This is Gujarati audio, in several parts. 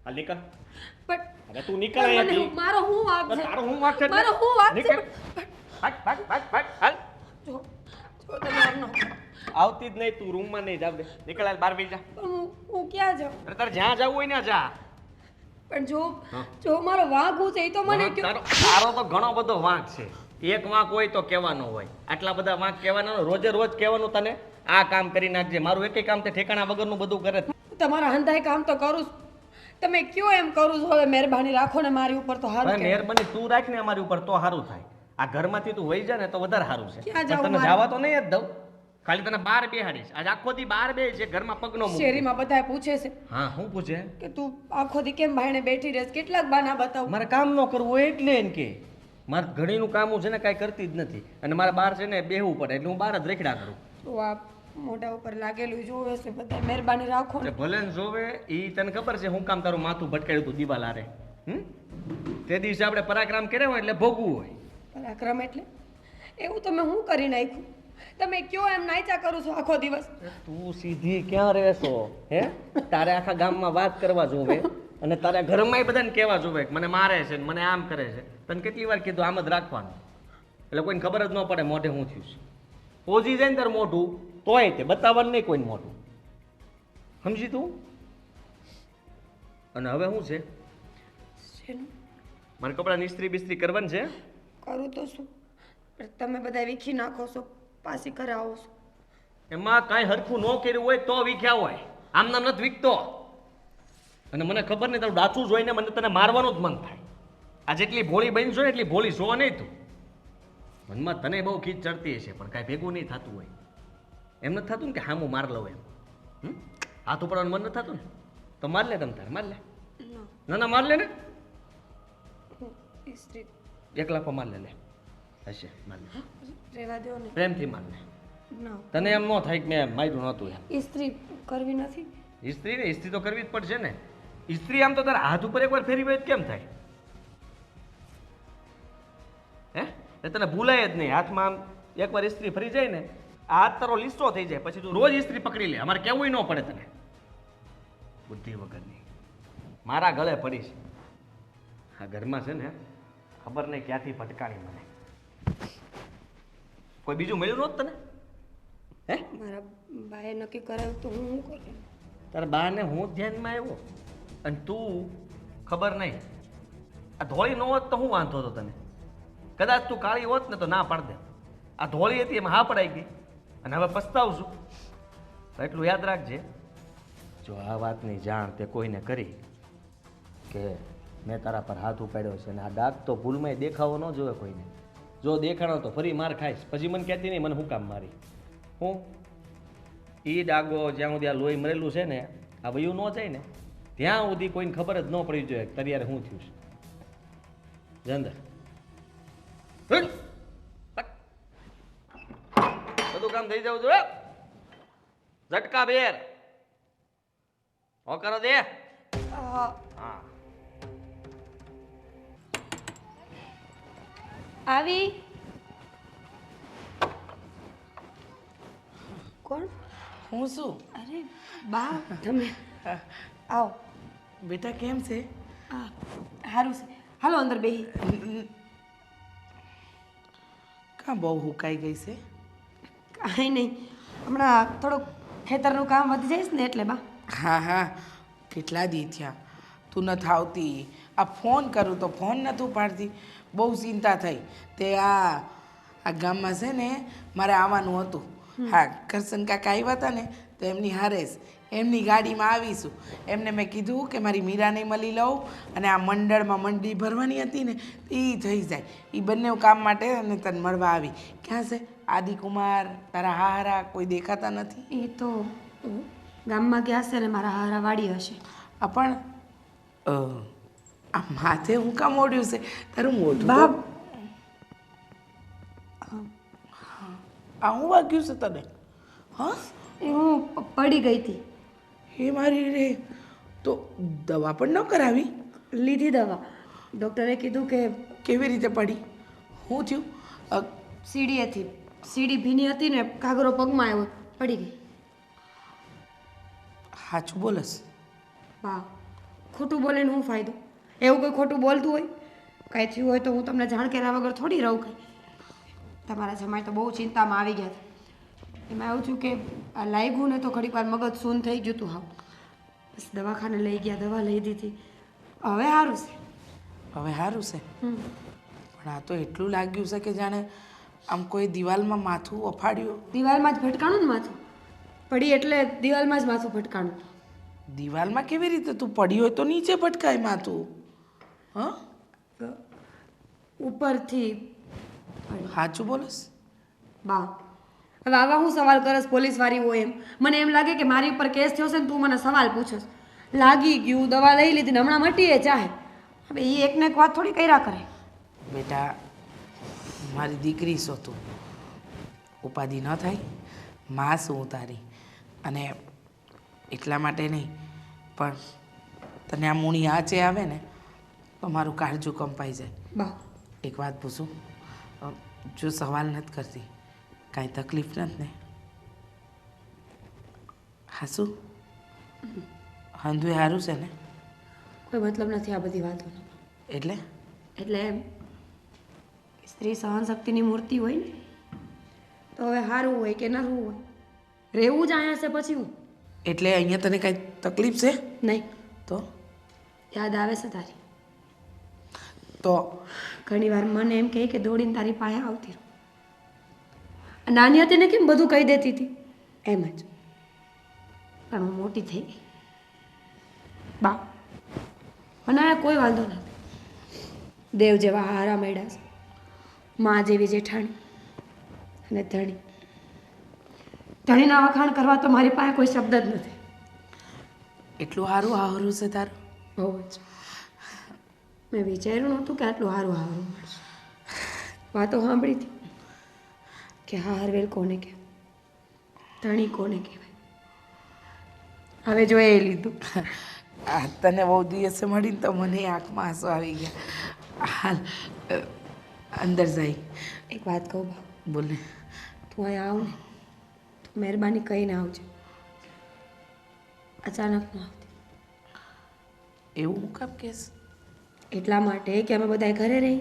હાલ નીકળ. પણ અરે તું નીકળ મને અહીંયાથી. મારો હું વાંક છે? તારો હું વાંક છે એટલે? મારો હું વાંક છે? નીકળ. ભાગ ભાગ ભાગ ભાગ હાલ. જો જો તમે આમ ન કરો. આવતી જ નહીં તું રૂમમાં નહીં જાવ દે. નીકળ હાલ બહાર બેસી જા. પણ હું ક્યાં જાઉં? અરે તારે જ્યાં જવું હોય ને જા. પણ જો હા. જો મારો વાંક હું છે એ તો મને કયો. તારો તો ઘણો બધો વાંક છે. એક વાંક હોય તો કહેવાનો હોય. આટલા બધા વાંક કહેવાના હોય. રોજે રોજ કહેવાનું તને આ કામ કરી નાખજે. મારું એકેય કામ તે ઠેકાણા વગરનું બધું કરે. તમારા હંધાઈ કામ તો કરું છું. તમે કયો એમ કરું છું હવે મહેરબાની રાખો ને મારી ઉપર તો સારું ભાઈ કહેવાય. મહેરબાની તું રાખ ને અમારી ઉપર તો સારું થાય. આ ઘરમાંથી તું વહી જા ને તો વધારે સારું છે. ક્યાં પણ જાઉં તને મારે? જવા તો નહીં જ દઉં. ખાલી તને બહાર બેહાડીશ. આજ આખો દી બહાર બે છે ઘરમાં પગનો મૂક. શેરીમાં બધાય પૂછે છે હા હું પૂછે કે તું આખો દી કેમ ભાઈને બેઠી રહેશ, કેટલાક બાના બતાવું. મારે કામ ન કરવું હોય એટલે એમ કે મારે ઘણીનું કામ હું છે ને કાંઈ કરતી જ નથી અને મારે બહાર છે ને બેહવું પડે એટલે હું બહાર જ રેખડા કરું. તો આ મોઢા ઉપર લાગેલું જોવે છે બધા, મહેરબાની રાખો ને. એટલે ભલે ને જોવે એ તને ખબર છે હું કામ તારું માથું ભટકાયું તું દિવાલ હારે. તે દિવસે આપણે પરાક્રમ કર્યો હોય એટલે ભોગવું હોય. પરાક્રમ એટલે એવું તમે હું કરી નાખ્યું? તમે કયો એમ નાચ્યા કરું છો આખો દિવસ. તું સીધી ક્યાં રહેશો હે? તારે આખા ગામમાં વાત કરવા જોવે અને તારા ઘરમાંય બધાને કહેવા જોવે કે મને મારે છે ને મને આમ કરે છે. તને કેટલી વાર કીધું આમ જ રાખવાનું એટલે કોઈને ખબર જ ન પડે મોઢે હું થયું છે. પોજી જાય ને તારું મોઢું તોય તે બતાવવાનું નહીં કોઈને મોઢું. સમજી તું? અને હવે શું છે? શેનું? મારે કપડાં ઇસ્ત્રી બિસ્ત્રી કરવાની છે. કરું તો શું, પણ તમે બધા વીખી નાખો છો, પાછી ઘરે આવો છો. એમાં કાંઈ હરખું ન કર્યું હોય તો વીખ્યા હોય. આમ નામ નથી વીખતો. અને મને ખબર નહીં તારું ડાચું જોઈને મને તને મારવાનું જ મન થાય. આ જેટલી ભોળી બનશો એટલી ભોળી છો નહીં તું. મનમાં તને બહુ ખીચ ચડતી હશે પણ કાંઈ ભેગું નહીં થતું હોય. એમ નથી થતું ને કે હામું માર લઉં એમ. હાથ ઉપડવાનું મન નથી થતું ને તો માર લે તમ તારે માર લે. ના ના માર લે ને. ઇસ્ત્રી એકલા પર માર લે લે. હશે માર લે. રહેવા દો ને. પ્રેમથી માર લે. ના, તને એમ ન થાય કે મેં માર્યું નહોતું એમ. ઇસ્ત્રી કરવી નથી. ઇસ્ત્રી ને ઇસ્ત્રી તો કરવી જ પડશે ને. ઇસ્ત્રી આમ તો તારા હાથ ઉપર એકવાર ફેરવી હોય તો કેમ થાય? હે એ તને ભૂલાય જ નહીં. હાથમાં આમ એકવાર ઇસ્ત્રી ફરી જાય ને આ હાથ તારો લીસો થઈ જાય પછી તું રોજ ઇસ્ત્રી પકડી લે. અમારે કેવું ન પડે તને. બુદ્ધિ વગરની મારા ગળે પડી છે. આ ઘરમાં છે ને ખબર નહીં ક્યાંથી ભટકાણી મને. કોઈ બીજું મળ્યું નહોતું તને? હે મારા બાએ નક્કી કરાવ્યું તો હું શું કરું? તારા બાને હું ધ્યાનમાં આવ્યો અને તું ખબર નહીં આ ધોળી ન હોત તો હું વાંધો હતો તને. કદાચ તું કાળી હોત ને તો ના પાડ દે. આ ધોળી હતી એમાં હા પડાઈ ગઈ અને હવે પસ્તાવું છું. તો એટલું યાદ રાખજે જો આ વાતની જાણ તે કોઈને કરી કે મેં તારા પર હાથ ઉપાડ્યો છે અને આ ડાઘ તો ભૂલમાં દેખાવો ન જોવે કોઈને. જો દેખાણો તો ફરી માર ખાઈશ. પછી મને કહેતી નહીં મને હું કામ મારી. હું એ ડાઘો જ્યાં સુધી આ લોહી મરેલું છે ને આ વયું ન જાય ને ત્યાં સુધી કોઈને ખબર જ ન પડી જોઈએ કે તારી યારે શું થયું છે. જંદર બધું કામ થઈ જવું જોઈએ. ઝટકા બેર કરો દે. હા આવી કોણ? હું શું? અરે બા તમે આવો. બેટા કેમ છે? આ સારું છે, હાલો અંદર બેહી. કાં બહુ હુકાઈ ગઈ છે? કાંઈ નહીં, હમણાં થોડુંક ખેતરનું કામ વધી જઈશ ને એટલે બા. હા હા કેટલા દી થયા તું નથી આવતી. આ ફોન કરું તો ફોન નથી ઉપાડતી. બહુ ચિંતા થઈ. તે આ ગામમાં છે ને મારે આવવાનું હતું. હા કરશન કાકા આવ્યા હતા ને તો એમની હારેસ એમની ગાડીમાં આવીશું. એમને મેં કીધું કે મારી મીરાને મળી લઉં અને આ મંડળમાં મંડળી ભરવાની હતી ને એ થઈ જાય. એ બંને કામ માટે અને તને મળવા આવી. ક્યાં છે આદિકુમાર, તારા હારા કોઈ દેખાતા નથી? એ તો ગામમાં ગયા હશે ને મારા હારા વાડી હશે. પણ આ માથે હું કામ ઓઢ્યું છે તારું મોઢું તો- બાપ આ હું વાગ્યું છે તને? હા એ હું પડી ગઈ હતી. હે મારી રે તો દવા પણ ન કરાવી? લીધી દવા. ડૉક્ટરે કીધું કે કેવી રીતે પડી? શું થયું? સીડીએથી સીડી ભીની હતી ને ઘાઘરો પગમાં આવ્યો, પડી ગઈ. સાચું બોલસ? બા ખોટું બોલીને શું ફાયદો? એવું કોઈ ખોટું બોલતું હોય કાંઈ થયું હોય તો હું તમને જાણ કર્યા વગર થોડી રહું કંઈ. તમારા જમાઈ તો બહુ ચિંતામાં આવી ગયા હતા. એમાં એવું થયું કે આ લાગ્યું ને તો ઘડીક વાર મગજ સૂન થઈ ગયું હતું. હાવ બસ દવાખાને લઈ ગયા, દવા લઈ દીધી, હવે સારું છે. હવે સારું છે, હમ. પણ આ તો એટલું લાગ્યું છે કે જાણે આમ કોઈ દિવાલમાં માથું અફાડ્યું. દિવાલમાં જ ભટકાણું ને માથું પડી, એટલે દિવાલમાં જ માથું ભટકાણું. દિવાલમાં કેવી રીતે? તું પડી હોય તો નીચે ભટકાય માથું. હા, ઉપરથી સાચું બોલસ? બા હવે આવા હું સવાલ કરસ પોલીસવાળી હોય એમ? મને એમ લાગે કે મારી ઉપર કેસ થયો છે ને તું મને સવાલ પૂછસ. લાગી ગયું, દવા લઈ લીધી ને હમણાં મટીએ ચાહે. હવે એ એકને એક વાત થોડી કર્યા કરે. બેટા, મારી દીકરી છો તું, ઉપાધિ ન થાય. માં શું તારી, અને એટલા માટે નહીં, પણ તને આ મૂણી આંચે આવે ને તો મારું કાળજું કંપાઈ જાય. બા એક વાત પૂછું? જો સવાલ નથી કરતી, કાંઈ તકલીફ નથી ને? હાસું હંધુએ સારું છે ને? કોઈ મતલબ નથી આ બધી વાતોનો. એટલે એટલે સ્ત્રી સહનશક્તિની મૂર્તિ હોય ને, તો હવે સારું હોય કે નરવું હોય, રહેવું જ અહીંયા છે. પછી હું એટલે અહીંયા તને કાંઈ તકલીફ છે? નહીં તો યાદ આવે છે તારી. તો ઘણી વાર મને એમ કહે કે દોડીને તારી પાસે આવતી રહું. નાની હતી ને કેમ બધું કહી દેતી હતી એમ જ, પણ હું મોટી થઈ ગઈ બા. અને આ કોઈ વાંધો નથી. દેવ જેવા હારા મળ્યા છે, મા જેવી જેઠાણી અને ધણી. ધણીના વખાણ કરવા તો મારી પાસે કોઈ શબ્દ જ નથી. એટલું સારું હારું છે તારું? બહુ જ. મેં વિચાર્યું નહોતું કે આટલું સારું હારું મળશે. વાતો સાંભળી હતી કે હારવેલ કોને કહેવાય, ધણી કોને કહેવાય. હવે જોઈ લીધું. આ તને બહુ દિવસે મળીને તો મને આંખમાં આંસુ આવી ગયા. હાલ અંદર જાય. એક વાત કહું બા, બોલે. તું અહીંયા આવ ને તો મહેરબાની કહીને આવજે. અચાનક ન આવતી. એવું હું કામ કહેશ? એટલા માટે કે અમે બધા ઘરે રહી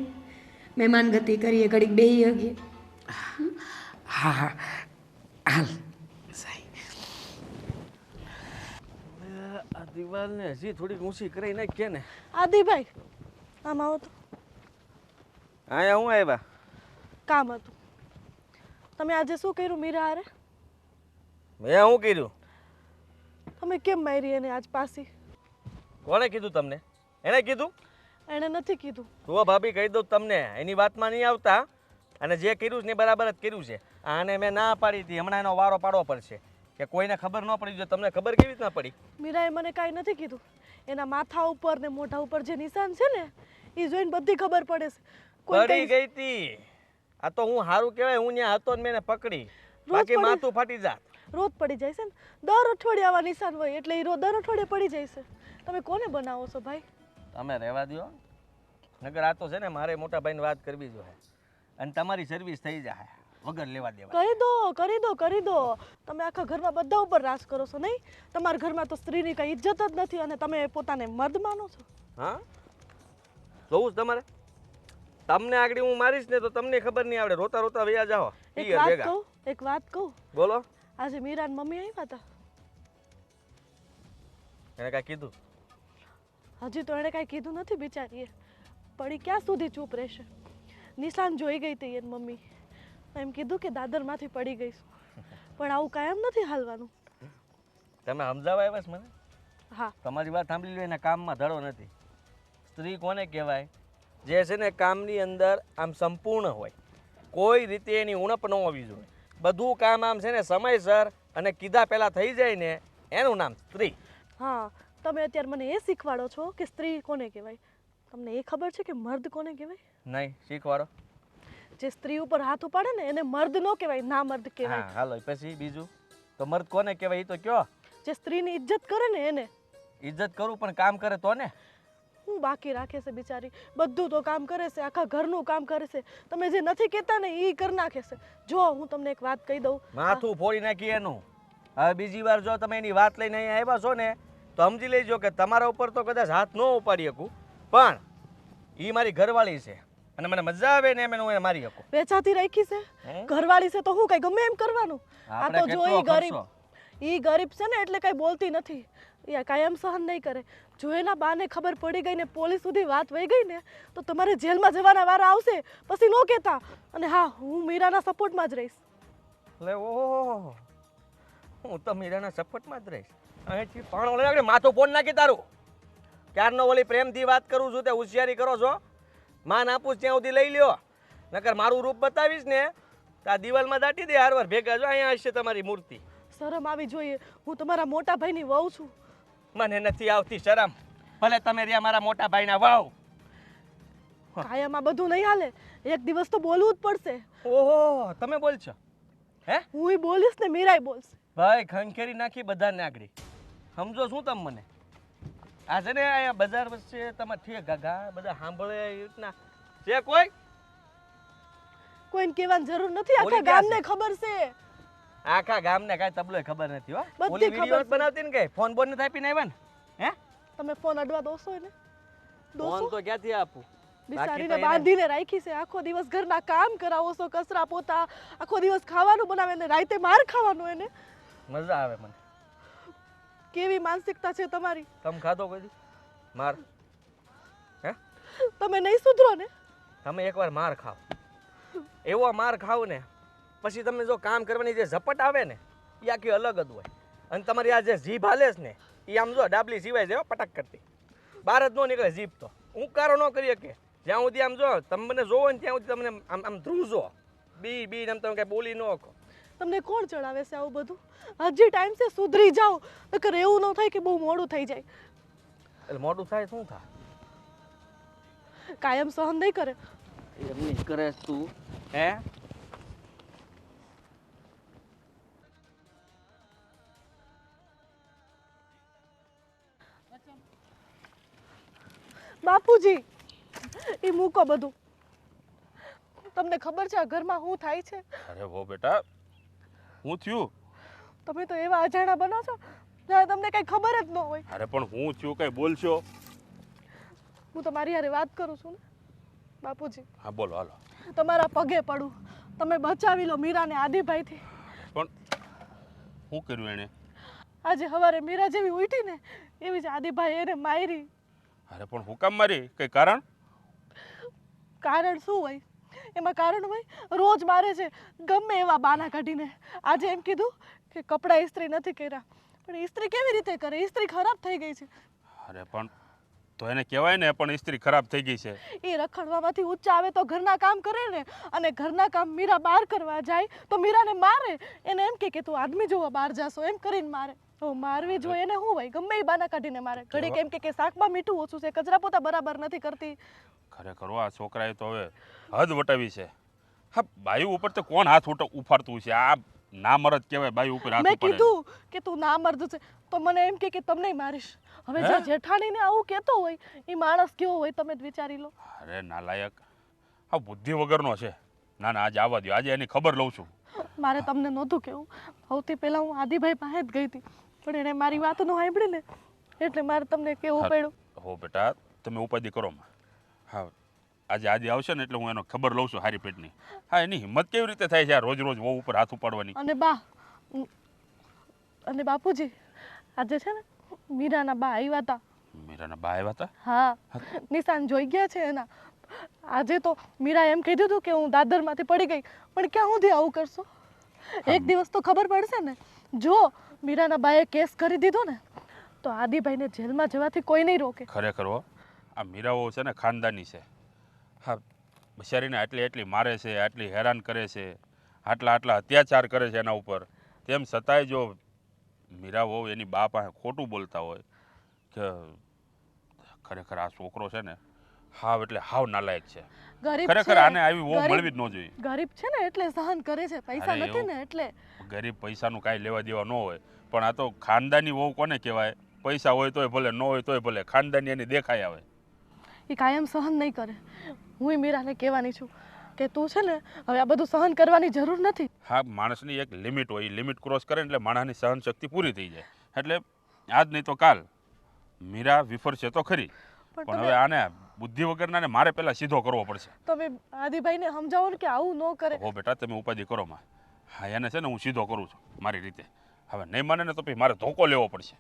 મહેમાન ગતિ કરીએ, ઘડીક બેહી હગીએ. હા હા, હાલ સાઈ. આ દિવાલને હજી થોડીક ઊંચી કરી નાખીએ ને. આદિભાઈ આમ આવો તો. અહીંયા હું આવ્યા? કામ હતું. તમે આજે શું કર્યું મીરા હારે? મેં શું કર્યું? તમે કેમ મારી એને આજ પાસી? કોણે કીધું તમને? એને કીધું? એણે નથી કીધું. તો ભાભી કહી દઉં તમને, એની વાતમાં નહીં આવતા. અને જે કર્યું છે ને બરાબર જ કર્યું છે. આને મેં ના પાડી હતી, હમણાં એનો વારો પાડવો પડશે કે કોઈને ખબર ન પડી. જો તમને ખબર કેવી રીતના પડી? મીરાએ મને કાંઈ નથી કીધું. એના માથા ઉપર ને મોઢા ઉપર જે નિશાન છે ને એ જોઈને બધી ખબર પડે છે. પડી ગઈ હતી. આ તો હું સારું કહેવાય, હું ત્યાં હતો ને મેં એને પકડી, બાકી માથું ફાટી જાત. રોજ પડી જાય છે ને, દર અઠવાડિયે આવા નિશાન હોય એટલે એ દર અઠવાડિયે પડી જાય છે. તમે કોને બનાવો છો ભાઈ? તમે રહેવા દો. નગર આ તો છે ને મારે મોટા ભાઈને વાત કરવી જોઈએ, અને તમારી સર્વિસ થઈ જાય વગર લેવા દેવા. કરી દો કરી દો કરી દો. તમે આખા ઘરમાં બધા ઉપર રાજ કરો છો નહીં? તમારા ઘરમાં તો સ્ત્રીની કઈ ઇજ્જત જ નથી અને તમે પોતાને મર્દ માનો છો. હા, જોવું તમારે? તમને આગળ હું મારીશ ને તો તમને ખબર નહીં આવડે. રોતા રોતા વયા જાઓ. એક વાત કહું. બોલો. આજે મીરાન મમ્મી આવ્યા હતા. એને કાંઈ કીધું? હજી તો એણે કાંઈ કીધું નથી બિચારીએ. પણ એ ક્યાં સુધી ચૂપ રહેશે? નિશાન જોઈ ગઈ હતી એની મમ્મી. એમ કીધું કે દાદરમાંથી પડી ગઈ. પણ આવું કાયમ નથી હાલવાનું. તમે સમજાવવા આવ્યા છો મને? હા, તમારી વાત સાંભળી લો. એના કામમાં ધડો નથી. સ્ત્રી કોને કહેવાય? જે છે ને કામની અંદર આમ સંપૂર્ણ હોય, કોઈ રીતે એની ઉણપ ન હોવી જોઈએ. બધું કામ આમ છે ને સમયસર અને કીધા પહેલાં થઈ જાય ને, એનું નામ સ્ત્રી. હા. તમે અત્યારે મને એ શીખવાડો છો કે સ્ત્રી કોને કહેવાય. તમને એ ખબર છે કે મર્દ કોને કહેવાય? નહીં, શીખવાડો. જે સ્ત્રી ઉપર હાથ ઉપાડે ને એને મર્દ ન કહેવાય, ના મર્દ કહેવાય. હા, હાલો પછી બીજું તો મર્દ કોને કહેવાય એ તો કયો. જે સ્ત્રીની ઇજ્જત કરે ને એને. ઇજ્જત કરું પણ કામ કરે તો ને. હું બાકી રાખે છે બિચારી, બધું તો કામ કરે છે, આખા ઘરનું કામ કરે છે. તમે જે નથી કહેતા ને એ કરી નાખે છે. જો હું તમને એક વાત કહી દઉં. માથું ફોડી નાખી એનું. હવે બીજી વાર જો તમે એની વાત લઈને અહીંયા આવ્યા છો ને તો સમજી લેજો કે તમારા ઉપર તો કદાચ હાથ ન ઉપાડી શકું, પણ એ મારી ઘરવાળી છે અને મને મજા આવે ને એમ હું એને મારી શકું. વેચાતી રાખી છે ઘરવાળી છે તો હું કઈ ગમે એમ કરવાનું. આ આપણે તો જો કેટલો ઈ ગરીબ ખર્ચો. ઈ ગરીબ છે ને એટલે કઈ બોલતી નથી. એ કાયમ સહન નહીં કરે. જો એના બાને ખબર પડી ગઈ ને પોલીસ સુધી વાત વહી ગઈ ને તો તમારે જેલમાં જવાના વારા આવશે. પછી નો કહેતા. અને હા, હું મીરાના સપોર્ટમાં જ રહીશ. એટલે ઓહો, હું તો મીરાના સપોર્ટમાં જ રહીશ. અહીંથી પાણો લઈ આગળ માથું ફોન નાખી તારું. ક્યારનો ઓલી પ્રેમથી વાત કરું છું તે હોશિયારી કરો છો. માન આપું ત્યાં સુધી લઈ લ્યો, નકર મારું રૂપ બતાવીશ ને તો આ દિવાલમાં દાટી દે હારવાર ભેગા. જો અહીંયા હશે તમારી મૂર્તિ. શરમ આવી જોઈએ. હું તમારા મોટા ભાઈની વહુ છું. મને નથી આવતી શરમ. ભલે તમે રહ્યા મારા મોટા ભાઈના વાવ. કાયમ આ બધું નહીં હાલે. એક દિવસ તો બોલવું જ પડશે. ઓહો, તમે બોલશો? હે? હુંય બોલીશ ને મીરાય બોલશે. ભાઈ ખંખેરી નાખી બધાને આગળી. સમજો શું તમે મને? આ છે ને અહીંયા બજાર વચ્ચે તમારે ઠીક ગાગા બધા સાંભળે એ રીતના છે કોઈ? કોઈને કહેવાની જરૂર નથી. આખા બોલી ગયા ગામને ખબર છે. આખા ગામને કાંઈ તબલોય ખબર નથી હો. બધી ઓલી ખબર વિડીયો છે. બનાવતી ને કઈ ફોન બોન નથી આપીને આવ્યા ને? હે? તમે ફોન અડવા દોસો ને? ફોન દોસો? તો ક્યાંથી આપું? બિચારીને બાંધીને રાખી છે. આખો દિવસ ઘરના કામ કરાવો છો, કચરા પોતા, આખો દિવસ ખાવાનું બનાવે ને રાતે માર ખાવાનું એને. મજા આવે મને. કેવી માનસિકતા છે તમારી? તમે ખાધો કોઈ માર? હે? તમે નહીં સુધરો ને? તમે એકવાર માર ખાઓ, એવો માર ખાવ ને પછી તમે જો કામ કરવાની જે ઝપટ આવે ને એ આખી અલગ જ હોય. અને તમારી આ જે જીભ હાલે છે ને એ આમ જો ડાબલી સિવાય જાય પટક કરતી, બહાર જ ન નીકળે જીભ તો. ઉકારો ન કરી શકે. જ્યાં સુધી આમ જો તમે મને જોવો ને ત્યાં સુધી તમને આમ આમ ધ્રુજો બી બી આમ તમે કઈ બોલી ન શકો. તમને કોણ ચડાવે છે આવું બધું? હજી ટાઈમ છે, સુધરી જાઓ. નકર એવું ન થાય કે બહુ મોડું થઈ જાય. એટલે મોટું થાય શું થાય? કાયમ સહન નહીં કરે. એમ નહીં કરે તું. હે? બાપુજી, એ મૂકો બધું. તમને ખબર છે આ ઘરમાં શું થાય છે? અરે વો બેટા, હું થયું? તમે તો એવા અજાણા બનો છો જ્યારે તમને કઈ ખબર જ ન હોય. અરે પણ હું થયું કઈ બોલશો? હું તમારી હારે વાત કરું છું ને બાપુજી. હા બોલો, હાલો. તમારા પગે પડું, તમે બચાવી લો મીરાને આદિભાઈથી. પણ શું કર્યું એને? આજે સવારે મીરા જેવી ઉઠી ને એવી જ આદિભાઈ એને મારી. અરે પણ હું કામ મારી? કઈ કારણ? કારણ શું હોય? એમાં કારણ હોય? રોજ મારે છે ગમે એવા બાના કાઢીને. આજે એમ કીધું કે કપડાં ઇસ્ત્રી નથી કર્યા. પણ ઇસ્ત્રી કેવી રીતે કરે? ઇસ્ત્રી ખરાબ થઈ ગઈ છે. અરે પણ તો એને કહેવાય ને પણ ઇસ્ત્રી ખરાબ થઈ ગઈ છે. એ રખડવામાંથી ઊંચા આવે તો ઘરના કામ કરે ને, અને ઘરના કામ મીરા બહાર કરવા જાય તો મીરાને મારે. એને એમ કે તું આદમી જોવા બહાર જાશો એમ કરીને મારે. તો મારવી જોઈએ એને શું હોય? ગમે એ બાના કાઢીને મારે. ઘડીક એમ કે શાકમાં મીઠું ઓછું છે, કચરા પોતા બરાબર નથી કરતી. ખરેખર આ છોકરાએ તો હવે હદ વટાવી છે. હા, બાયુ ઉપર તો કોણ હાથ ઉફાડતું છે? આ ના મરદ કહેવાય બાયુ ઉપર હાથ મેં ઉપાડે. કીધું કે તું ના મર્દ છે તો મને એમ કે તમને મારીશ. હવે જે જેઠાણીને આવું કહેતો હોય એ માણસ કેવો હોય તમે જ વિચારી લો. અરે નાલાયક, આ બુદ્ધિ વગરનો છે. ના ના, આજે આવવા દો, આજે એની ખબર લઉં છું. મારે તમને નહોતું કેવું. સૌથી પહેલા હું આદિભાઈ પાસે જ ગઈ હતી, પણ એણે મારી વાત ન સાંભળી ને એટલે મારે તમને કેવું પડ્યું. હો બેટા, તમે ઉપાધિ કરો માં. હા, આજે આવશે ને એટલે હું એનો ખબર લઉં છું હારી પેટની. હા, એની હિંમત કેવી રીતે થાય છે આ રોજ રોજ વહુ ઉપર હાથ ઉપાડવાની? અને બાપુજી, આજે છે ને મીરાના બા આવ્યા હતા. મીરાના બા આવ્યા હતા? હા, નિશાન જોઈ ગયા છે એના. આજે તો મીરા એમ કીધું હતું કે હું દાદરમાંથી પડી ગઈ, પણ ક્યાં સુધી આવું કરશો? એક દિવસ તો ખબર પડશે ને. જો મીરાના બાએ કેસ કરી દીધો ને તો આદિભાઈને જેલમાં જવાથી કોઈ નહીં રોકે. ખરેખર હો, આ મીરાઓ છે ને ખાનદાની છે. હા, બિચારીને એટલી મારે છે, આટલી હેરાન કરે છે, આટલા અત્યાચાર કરે છે એના ઉપર. તેમ છતાંય જો મીરાઓ એની બા પાસે ખોટું બોલતા હોય કે ખરેખર આ છોકરો છે ને હાવ એટલે હાવ નાલાયક છે. ખરેખર આને આવી વહુ મળવી જ ન જોઈએ. ગરીબ છે ને એટલે સહન કરે છે, પૈસા નથી ને એટલે. ગરીબ પૈસાનું કાંઈ લેવા દેવા ન હોય, પણ આ તો ખાનદાની વહુ કોને કહેવાય? પૈસા હોય તોય ભલે, ન હોય તોય ભલે, ખાનદાની એની દેખાય આવે. એ કાયમ સહન નહીં કરે. હું મીરાને કહેવાની છું કે તું છે ને હવે આ બધું સહન કરવાની જરૂર નથી. હા, માણસની એક લિમિટ હોય, લિમિટ ક્રોસ કરે એટલે માણસની સહન શક્તિ પૂરી થઈ જાય. એટલે આજ નહીં તો કાલ મીરા વિફરશે તો ખરી, પણ હવે આને બુદ્ધિ વગરના ને મારે પહેલા સીધો કરવો પડશે. તમે આદિભાઈને સમજાવો ને કે આવું ન કરે. હો બેટા, તમે ઉપાધિ કરો માં. હા, એને છે ને હું સીધો કરું છું મારી રીતે. હવે નહીં માને ને તો પછી મારે ધોકો લેવો પડશે.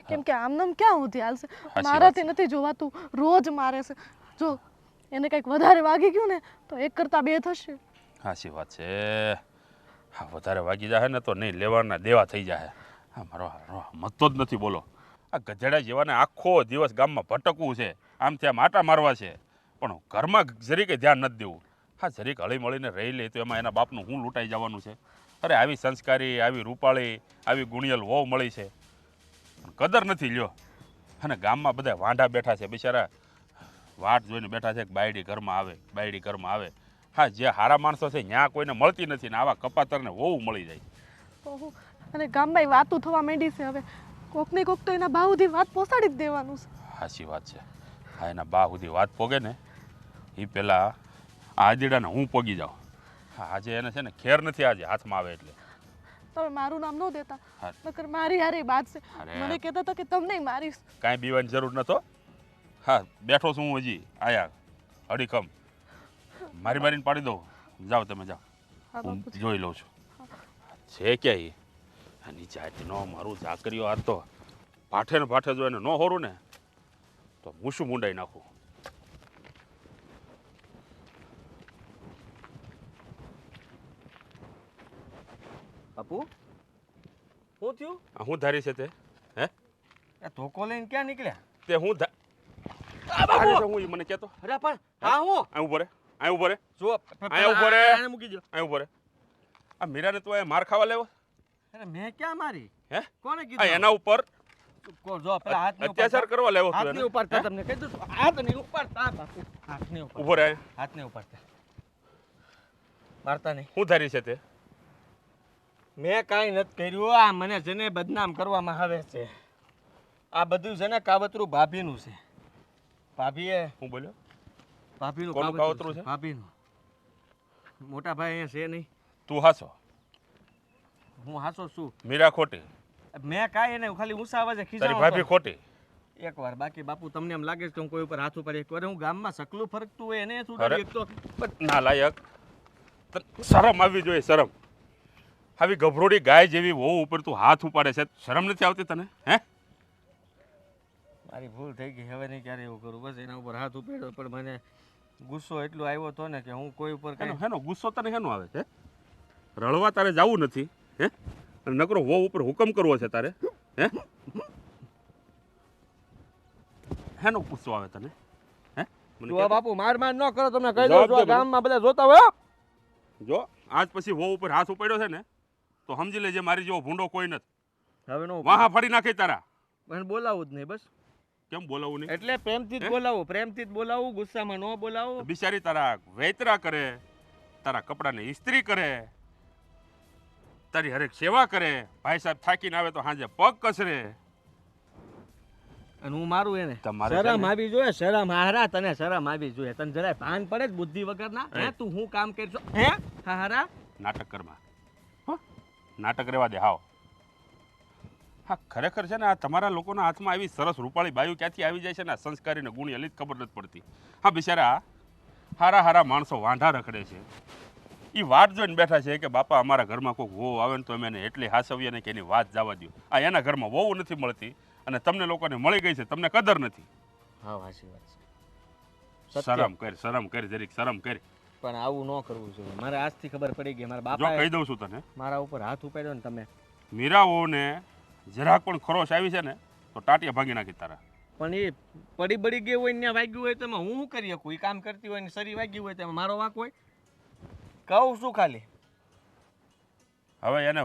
કેમ કે આમનામ ક્યાં સુધી હાલશે? મારાથી નથી જોવાતું, રોજ મારે છે. જો એને કંઈક વધારે વાગી ગયું ને તો એક કરતાં બે થશે. સાચી વાત છે. હા, વધારે વાગી જાય ને તો નહીં લેવાના દેવા થઈ જાય. હા, મારો મતતો જ નથી. બોલો, આ ગધેડા જેવાને આખો દિવસ ગામમાં ભટકવું છે, આમ ત્યાં આટા મારવા છે, પણ ઘરમાં જરીકે ધ્યાન નથી દેવું. હા, જરીક હળી મળીને રહી લે તો એમાં એના બાપનું હું લૂંટાઈ જવાનું છે. અરે આવી સંસ્કારી, આવી રૂપાળી, આવી ગુણિયલ વહુ મળી છે, પણ કદર નથી લ્યો. અને ગામમાં બધા વાંઢા બેઠા છે, બિચારા વાટ જોઈને બેઠા છે કે બાયડી ઘરમાં આવે, બાયડી ઘરમાં આવે. હા, જે હારા માણસો છે ત્યાં કોઈને મળતી નથી ને આવા કપાતરને વહુ મળી જાય. ઓહો, અને ગામમાં વાતું થવા માંડી છે. હવે કોકની કોક તો એના બા સુધી વાત પહોંચાડી જ દેવાનું છે. સાચી વાત છે. હા, એના બા સુધી વાત પોગે ને એ પહેલાં આ આદીડાને હું પોગી જાઉં. હા, આજે એને છે ને ખેર નથી આજે હાથમાં આવે એટલે. તમે મારું નામ ન દેતા, હા. નકર મારી હારે બાત છે. અરે. મને કહેતા હતા કે તમને મારીશ. કાંઈ બીવાની જરૂર નતો. હા, બેઠો છું હું હજી આયા અડીખમ. મારીને પાડી દઉં. જાઓ તમે જાઓ, હા હું બાપુજી. જોઈ લઉં છું છે ક્યાં એ નીચે જાતનો મારું ચાકરીઓ. આ તો પાઠે ને પાઠે જો એને ન હોરું ને તો મૂછું મૂંડાઈ નાખું. બાપુ શું થયું? આ હું ધારી છે તે? હે, એ ધોકો લઈને ક્યાં નીકળ્યા? તે હું ધારી છે હું ઈ મને કહેતો. અરે પણ હા હું અહીં ઉભો રે, અહીં ઉભો રે, જો અહીંયા ઉભો રે. આને મૂકી દો. અહીં ઉભો રે. આ મીરાને તું અહીંયા માર ખાવા લેવો? અરે મેં ક્યાં મારી? હે, કોણે આ કીધું? એના ઉપર જો પેલા હાથ અત્યાચાર કરવા લેવો તું હાથની એને? ઉપાડતા તમને કહી દઉં છું. હાથની ઉપાડતા બાપુ. હાથની ઉપાડતા. ઉભો રહે. હાથની ઉપાડતા. મારતા નહીં. હું ધારી છે તે? મેં કાંઈ નથી કર્યું. આ મને છે ને બદનામ કરવામાં આવે છે. આ બધું છે ને કાવતરું ભાભીનું છે. ભાભીએ હું બોલ્યો? ભાભીનું કોનું કાવતરું છે? ભાભીનું. મોટા ભાઈ અહીંયા છે નહીં. તું હાસો, હું હાસો છું. મીરા ખોટી, મેં કાંઈ એને ખાલી ઊંચા અવાજે તારી ખીજાણો ભાભી હતો. ખોટી. એકવાર બાકી બાપુ તમને એમ લાગે છે કે હું કોઈ ઉપર હાથ ઉપાડી એકવાર હું ગામમાં સકલું ફરકતું હોય એને શું અરે. ડરી એક તો ના લાયક. શરમ આવવી જોઈએ, શરમ. આવી ગભરોડી ગાય જેવી વહુ ઉપર તું હાથ ઉપાડે છે, શરમ નથી આવતી તને? હે, મારી ભૂલ થઈ ગઈ. હવે નહીં ક્યારે એવું કરું. બસ એના ઉપર હાથ ઉપાડ્યો પણ મને ગુસ્સો એટલો આવ્યો હતો ને કે હું કોઈ ઉપર હેનો કઈ હેનો ગુસ્સો તને હેનો આવે છે? રળવા તારે જવું નથી. હે, અને નકરો વહુ ઉપર હુકમ કરવો છે તારે? હે, હેનો ગુસ્સો આવે તને? હે, મને જો કહે તો. બાપુ માર માર ન કરો. તમને કહી જવાબ દઉં દે છું મને. ગામમાં બધા જોતા હોય હો. જો આજ પછી વહુ ઉપર હાથ ઉપાડ્યો છે ને તો સમજી લેજે મારી જેવો ભૂંડો કોઈ નથી. હવે નો વાહા ફાડી નાખી તારા. પણ બોલાવું જ નહીં બસ. કેમ બોલાવું નહીં? એટલે પ્રેમથી જ બોલાવું. પ્રેમથી જ બોલાવું. ગુસ્સામાં ન બોલાવું. બિચારી તારા વેતરા કરે, તારા કપડાને ઇસ્ત્રી કરે, તારી હરેક સેવા કરે. ભાઈ સાહેબ થાકીને આવે તો સાંજે પગ કસરે. અને હું મારું એને તમારે છે શરમ ને? આવી જોઈએ. શરમ હારા તને શરમ આવી જોઈએ. તને જરાય ભાન પડે જ બુદ્ધિ વગરના? હે હે? તું હું કામ કરશો? હે હારા નાટક કરમાં હો, નાટક રહેવા દે. હાવ હા, ખરેખર છે ને આ તમારા લોકોના હાથમાં આવી સરસ રૂપાળી બાયું ક્યાંથી આવી જાય છે ને આ સંસ્કારી ને ગુણી હલી જ ખબર નથી પડતી. હા, બિચારા હારા હારા માણસો વાંઢા રખડે છે. એ વાત જોઈને બેઠા છે કે બાપા અમારા ઘરમાં કોઈ વહુ આવે ને તો અમે એને એટલી હાસવીએ ને કે એની વાત જવા દો. આ એના ઘરમાં વહુ નથી મળતી અને તમને લોકોને મળી ગઈ છે, તમને કદર નથી. હા સાચી વાત છે. સત્ય. શરમ કર, શરમ કર, જરીક શરમ કર. પણ આવું ન કરવું જોઈએ. મારે આજથી ખબર પડી ગઈ. મારા જો બાપા કહી દઉં છું તને, મારા ઉપર હાથ ઉપાડ્યો ને તમે. મીરાઓને જરાક પણ ખરોશ આવી છે ને તો ટાટિયા ભાંગી નાખી તારા. પણ એ પડી બળી ગઈ હોય ને ત્યાં વાગ્યું હોય તો એમાં હું શું કરી શકું? એ કામ કરતી હોય ને શરીર વાગ્યું હોય તેમાં મારો વાંક હોય? કહું શું ખાલી. હવે એને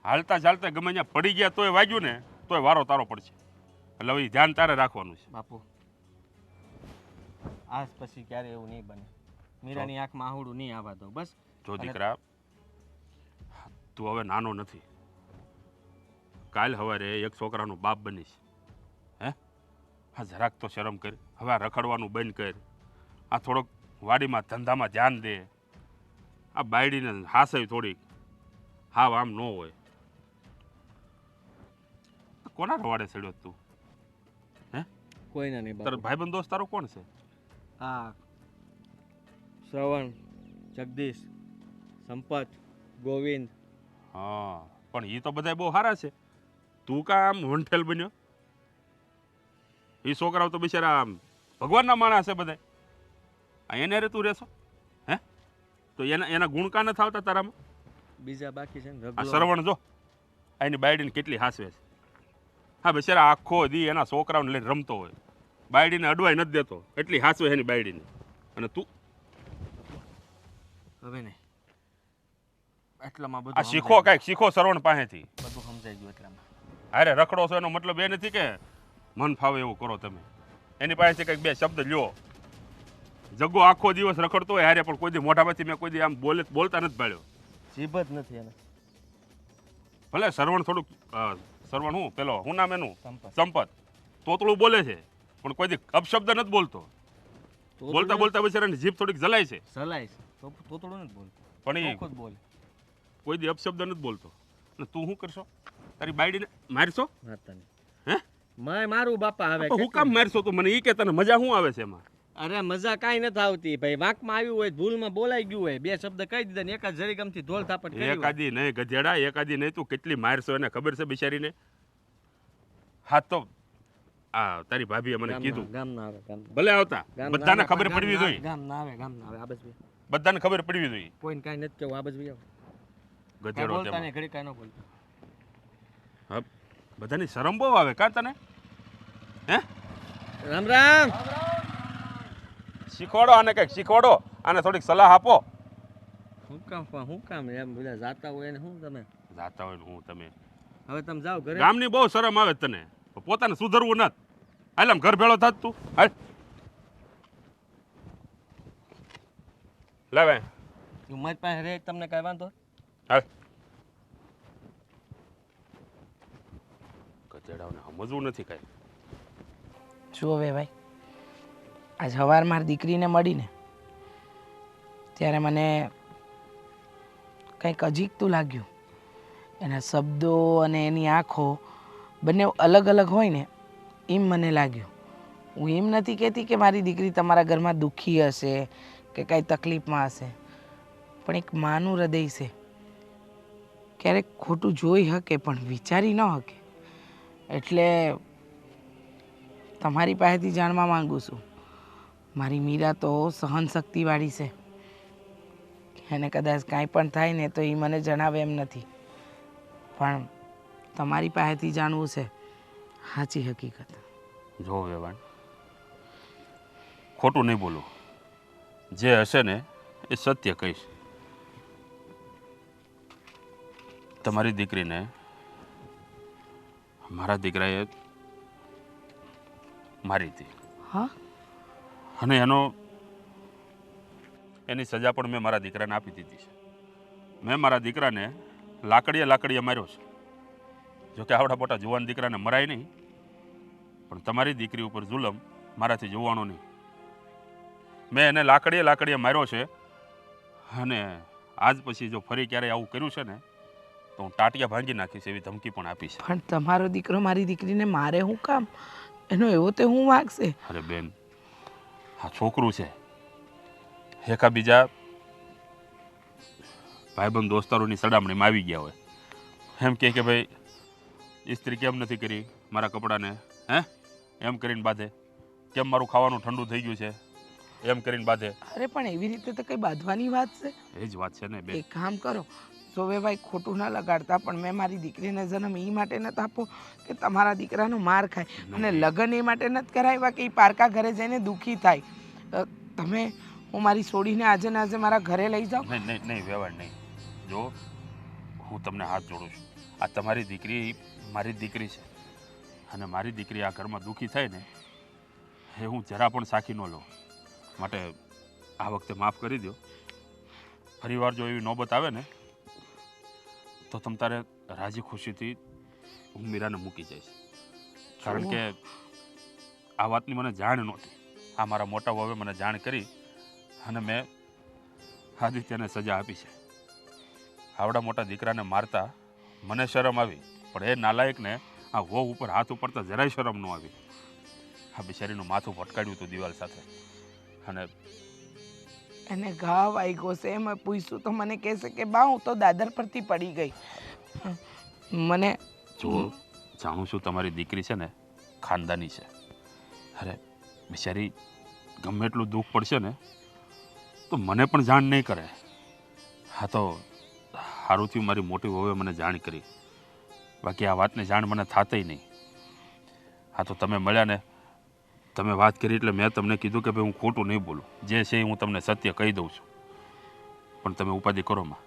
હાલતા ચાલતા ગમે ત્યાં પડી ગયા તોય વાગ્યું ને તોય વારો તારો પડશે. એટલે હવે ઈ ધ્યાન તારે રાખવાનું છે. બાપુ આજ પછી ક્યારે એવું નહીં બને. મીરાની આંખમાં આહુડું નહીં આવવા દો બસ. જો અને- દીકરા, તું હવે નાનો નથી. કાલ સવારે એક છોકરાનો બાપ બનીશ. હે, હા જરાક તો શરમ કર. હવે આ રખડવાનું બંધ કર. આ થોડોક વાડીમાં ધંધામાં ધ્યાન દે. આ બાયડીને હાસય થોડીક. હા આમ ન હોય. કોના રવાડે ચડ્યો તું? કોઈના નહીં તારો બાપુ. ભાઈબંધ દોસ્ત તારો કોણ છે? હા, શ્રવણ, જગદીશ, સંપત, ગોવિંદ. હા, પણ એ તો બધા બહુ સારા છે. તું કા આમ વંઠેલ બન્યો? એ છોકરાઓ તો બિચારા આમ ભગવાનના માણસ છે બધા. એને રે તું રહેશો? હે? તો એના ગુણ કા નથી આવતા તારામાં? બીજા બાકી છે ને આ રગલો. શ્રવણ જો એની બાયડીને કેટલી હાસવે છે. હા, બિચારા આખો દી એના છોકરાઓને લઈને રમતો હોય, બાયડીને અડવાઈ નથી દેતો, એટલી હાસવે એની બાયડીને. અને તું હવે નહીં, એટલામાં બધું આ શીખો, સમજાઈ કાંઈક શીખો શ્રવણ પાસેથી. ગયું. બધું સમજાઈ ગયું એટલામાં. અરે રખડો છો એનો મતલબ એ નથી કે મન ફાવે એવું કરો તમે. એની પાસેથી કંઈક બે શબ્દ લ્યો. જગ્ગો આખો દિવસ રખડતો હોય હારે, પણ કોઈ દી મોઢામાંથી મેં કોઈ દી આમ બોલતા નથી પાડ્યો. જીભ જ નથી એને. ભલે શ્રવણ થોડુંક શ્રવણ હું પેલો હું નામ એનું સંપત. સંપત તોતળું બોલે છે, પણ કોઈ દી અપશબ્દ નથી બોલતો. બોલતા બોલતા બિચારાની જીભ થોડીક જલાય છે, સલાય છે તો થોડું નથી બોલતું, પણ એ ચોખ્ખું જ બોલે. કોઈ દી અપશબ્દ નથી બોલતો. અને તું શું કરશો? તારી બાયડીને મારશો? વાંધો નહીં. હે? મારું બાપા હવે હું કામ મારશો તું? મને એ કે તને મજા શું આવે છે એમાં? અરે મજા કાંઈ નથી આવતી ભાઈ. વાંકમાં આવ્યું હોય, ભૂલમાં બોલાઈ ગયું હોય, બે શબ્દ કહી દીધા ને એકાદ જરીગમથી ધોળ થાપટ કરી હોય. એકાદી નહીં ગધેડા, એકાદી નહીં. તું કેટલી મારશો એને ખબર છે બિચારીને? હા તો આ તારી ભાભીએ મને કીધું. ગામ ના આવે, ગામ ભલે આવતા, બધાને ખબર પડવી જોઈએ. ગામ ના આવે, ગામ ના આવે. આ બસ ભાઈ, બધાને ખબર પડવી જોઈએ. કોઈને કાંઈ નથી કેવું. આ બસ ભાઈ ગધેડો બોલતા તેમાં. નહીં, ઘડી કાંઈ ન બોલતા. હા, બધાની શરમ બહુ આવે કાં તને? હે? રામ રામ. શીખવાડો આને, કંઈક શીખવાડો આને, થોડીક સલાહ આપો. શું કામ એમ બધા જાતા હોય ને શું તમે? જાતા હોય ને હું તમે હવે તમે જાઓ ઘરે. ગામની બહુ શરમ આવે તને, પોતાને સુધરવું નથી. હાલ આમ ઘર ભેળો થાત તું. હાલ લે ભાઈ, તું મારી પાસે રહે તમને કાંઈ વાંધો? હાલ. ગધેડાઓને સમજવું નથી કાંઈ. જો હવે ભાઈ, આજ સવાર મારી દીકરીને મળીને ત્યારે મને કંઈક અજીકતું લાગ્યું. એના શબ્દો અને એની આંખો બંને અલગ અલગ હોય ને એમ મને લાગ્યું. હું એમ નથી કહેતી કે મારી દીકરી તમારા ઘરમાં દુઃખી હશે કે કાંઈ તકલીફમાં હશે, પણ એક માનું હૃદય છે. ક્યારેક ખોટું જોઈ શકે પણ વિચારી ન શકે. એટલે તમારી પાસેથી જાણવા માંગુ છું. મારી મીરા તો સહનશક્તિવાળી છે. એને કદાચ કાંઈ પણ થાય ને તો એ મને જણાવે એમ નથી, પણ તમારી પાસેથી જાણવું છે સાચી હકીકત. જો વેવાણ, ખોટું નહીં બોલું. જે હશે ને એ સત્ય કહીશ. તમારી દીકરીને મારા દીકરાએ મારી હતી, હા, અને એની સજા પણ મેં મારા દીકરાને આપી દીધી છે. મેં મારા દીકરાને લાકડીએ માર્યો છે. જોકે આવડા મોટા જુવાન દીકરાને મરાય નહીં, પણ તમારી દીકરી ઉપર જુલમ મારાથી જોવાનો નહીં. મેં એને લાકડીએ માર્યો છે, અને આજ પછી જો ફરી ક્યારેય આવું કર્યું છે ને તો હું ટાટિયા ભાંગી નાખીશ એવી ધમકી પણ આપી છે. પણ તમારો દીકરો મારી દીકરીને મારે શું કામ? એનો એવો તે હું વાગશે? અરે બેન, આ છોકરું છે, એકા બીજા ભાઈબંધ દોસ્તારોની સડામણીમાં આવી ગયા હોય, એમ કે ભાઈ ઇસ્ત્રી કેમ નથી કરી મારા કપડાને, હે એમ કરીને બાંધે, કેમ મારું ખાવાનું ઠંડુ થઈ ગયું છે એમ કરીને બાંધે. અરે પણ એવી રીતે તો કંઈ બાંધવાની વાત છે? એ જ વાત છે ને બેન. એક કામ કરો, જોવે ભાઈ ખોટું ના લગાડતા, પણ મેં મારી દીકરીને જન્મ એ માટે નથી આપો કે તમારા દીકરાનો માર ખાય, અને લગ્ન એ માટે નથી કરાવ્યા કે એ પારકા ઘરે જઈને દુઃખી થાય. તમે હું મારી છોડીને આજે ને આજે મારા ઘરે લઈ જાઓ. નહીં વ્યવહાર નહીં. જો હું તમને હાથ જોડું છું, આ તમારી દીકરી મારી દીકરી છે, અને મારી દીકરી આ ઘરમાં દુઃખી થાય ને એ હું જરા પણ સાખી ન લઉં. માટે આ વખતે માફ કરી દો. ફરીવાર જો એવી નોબત આવે ને તો તમ તારે રાજી ખુશીથી હું મીરાને મૂકી જઈશ. કારણ કે આ વાતની મને જાણ નહોતી. આ મારા મોટા વહુએ મને જાણ કરી અને મેં આદિત્યને સજા આપી છે. આવડા મોટા દીકરાને મારતા મને શરમ આવી, પણ એ નાલાયકને આ વહુ ઉપર હાથ ઉપાડતા જરાય શરમ ન આવી. આ બિચારીનું માથું ભટકાડ્યું હતું દિવાલ સાથે અને એને ઘા વાગ્યો છે એમાં પૂછ્યું તો મને કહેશે કે બા હું તો દાદર પરથી પડી ગઈ. મને જો જાણું છું તમારી દીકરી છે ને ખાનદાની છે. અરે બિચારી ગમે એટલું દુઃખ પડશે ને તો મને પણ જાણ નહીં કરે. હા તો સારું થયું મારી મોટી વહુએ મને જાણ કરી, બાકી આ વાતને જાણ મને થાતય નહીં. હા તો તમે મળ્યા ને, તમે વાત કરી એટલે મેં તમને કીધું કે ભાઈ હું ખોટું નહીં બોલું, જે છે એ હું તમને સત્ય કહી દઉં છું. પણ તમે ઉપાધિ કરો માં,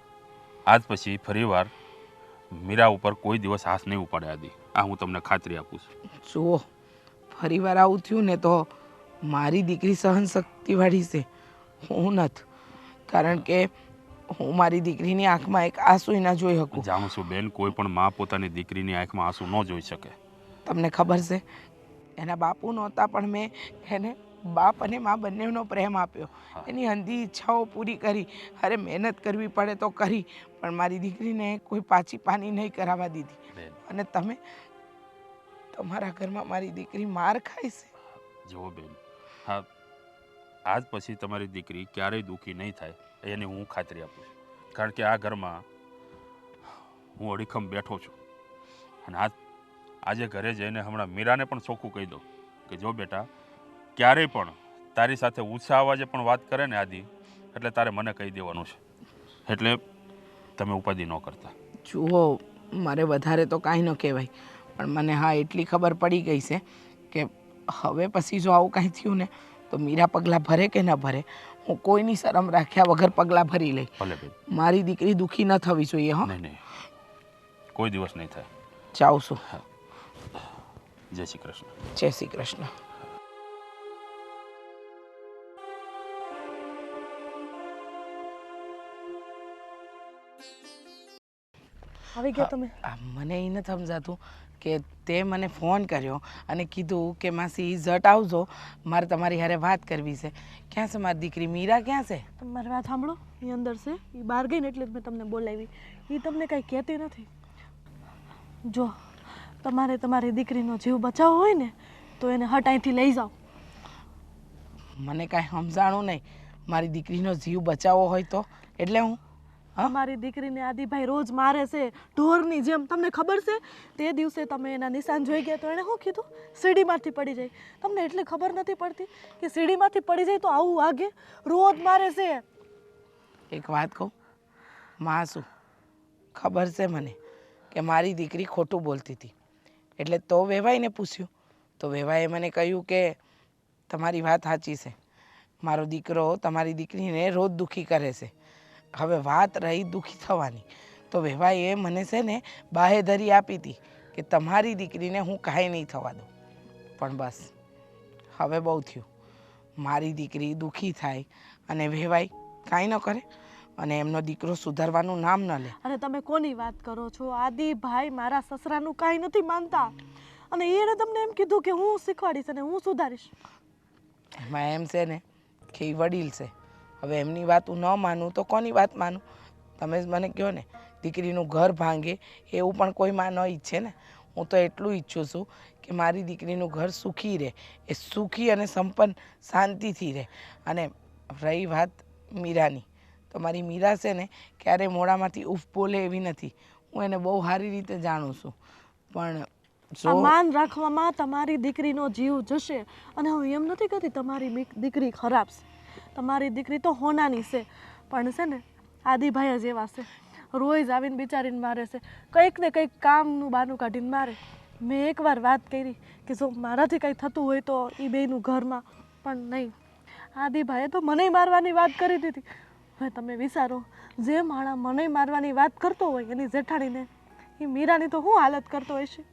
આજ પછી ફરીવાર મીરા ઉપર કોઈ દિવસ હાથ નહીં ઉપાડે આદિ, આ હું તમને ખાતરી આપું છું. જુઓ ફરીવાર આવું થયું ને તો મારી દીકરી સહન શક્તિવાળી છે, હું નથી. કારણ કે હું મારી દીકરીની આંખમાં એક આંસુ ના જોઈ શકું. જાણું છું બેન, કોઈ પણ મા પોતાની દીકરીની આંખમાં આંસુ ન જોઈ શકે. તમને ખબર છે એના બાપુ નહોતા પણ મેં એને બાપ અને મા બંનેનો પ્રેમ આપ્યો, એની અંધી ઈચ્છાઓ પૂરી કરી. અરે મહેનત કરવી પડે તો કરી, પણ મારી દીકરીને કોઈ પાછી પાની નહીં કરાવવા દીધી. અને તમે તમારા ઘરમાં મારી દીકરી માર ખાય છે. જુઓ બેન, હા આજ પછી તમારી દીકરી ક્યારેય દુઃખી નહીં થાય એની હું ખાતરી આપું છું. કારણ કે આ ઘરમાં હું અડીખમ બેઠો છું. અને આજે ઘરે જઈને હમણાં મીરાને પણ ચોખ્ખું કહી દઉં કે જો બેટા ક્યારેય પણ તારી સાથે ઊંચા અવાજે પણ વાત કરે ને આદિ, એટલે તારે મને કહી દેવાનું છે. એટલે તમે ઉપાધિ ન કરતા. જુઓ મારે વધારે તો કાંઈ ન કહેવાય, પણ મને હા એટલી ખબર પડી ગઈ છે કે હવે પછી જો આવું કાંઈ થયું ને તો મીરા પગલાં ભરે કે ન ભરે, હું કોઈની શરમ રાખ્યા વગર પગલાં ભરી લઈ. ભલે બેન, મારી દીકરી દુઃખી ન થવી જોઈએ. હો નહીં નહીં, કોઈ દિવસ નહીં થાય. જાઉં છું. જય શ્રી કૃષ્ણ. જય શ્રી કૃષ્ણ. આવી ગયા તમે? મને એ નથી સમજાતું કે તે મને ફોન કર્યો અને કીધું કે માસી ઝટ આવજો, મારે તમારી હારે વાત કરવી છે. ક્યાં છે મારી દીકરી મીરા, ક્યાં છે? મારી વાત સાંભળો, એ અંદર છે, એ બહાર ગઈ ને એટલે જ મેં તમને બોલાવી. એ તમને કાંઈ કહેતી નથી. જો તમારે તમારી દીકરીનો જીવ બચાવવો હોય ને તો એને હટ અહીંથી લઈ જાઓ. મને કાંઈ સમજાણું નહીં. મારી દીકરીનો જીવ બચાવવો હોય તો એટલે હું મારી દીકરીને આદિભાઈ રોજ મારે છે ઢોરની જેમ. તમને ખબર છે તે દિવસે તમે એના નિશાન જોઈ ગયા તો એણે શું કીધું? સીડીમાંથી પડી જાય. તમને એટલી ખબર નથી પડતી કે સીડીમાંથી પડી જાય તો આવું વાગે? રોજ મારે છે. એક વાત કહું માં, શું ખબર છે મને કે મારી દીકરી ખોટું બોલતી હતી, એટલે તો વેવાઈને પૂછ્યું તો વેવાએ મને કહ્યું કે તમારી વાત સાચી છે, મારો દીકરો તમારી દીકરીને રોજ દુઃખી કરે છે. હવે વાત રહી દુઃખી થવાની, તો વેવાઈએ મને છે ને બાહેધરી આપી હતી કે તમારી દીકરીને હું કાંઈ નહીં થવા દઉં. પણ બસ હવે બહુ થયું. મારી દીકરી દુઃખી થાય અને વેવાઈ કાંઈ ન કરે અને એમનો દીકરો સુધારવાનું નામ ન લે. અને તમે કોની વાત કરો છો? આદિભાઈ મારા સસરાનું કાંઈ નથી માનતા, અને એણે તમને એમ કીધું કે હું શીખવાડીશ અને હું સુધારીશ. એમાં એમ છે ને કે એ વડીલ છે. હવે એમની વાત હું ન માનું તો કોની વાત માનું? તમે જ મને કહો ને. દીકરીનું ઘર ભાંગે એવું પણ કોઈ માં ન ઈચ્છે ને. હું તો એટલું ઈચ્છું છું કે મારી દીકરીનું ઘર સુખી રહે, એ સુખી અને સંપન્ન શાંતિથી રહે. અને રહી વાત મીરાની, તો મારી મીરા છે ને ક્યારેય મોડામાંથી ઉફ બોલે એવી નથી. હું એને બહુ સારી રીતે જાણું છું. પણ આ માન રાખવામાં તમારી દીકરીનો જીવ જશે. અને હું એમ નથી કહેતી તમારી દીકરી ખરાબ છે. તમારી દીકરી તો હોનાની છે, પણ છે ને આદિભાઈ જ એવા છે, રોજ આવીને બિચારીને મારે છે, કંઈક ને કંઈક કામનું બહાનું કાઢીને મારે. મેં એકવાર વાત કરી કે જો મારાથી કંઈ થતું હોય તો એ બેયનું ઘરમાં, પણ નહીં, આદિભાઈએ તો મને મારવાની વાત કરી દીધી. હવે તમે વિચારો, જે માણસ મને મારવાની વાત કરતો હોય એની જેઠાણીને, એ મીરાની તો શું હાલત કરતો હોય છે?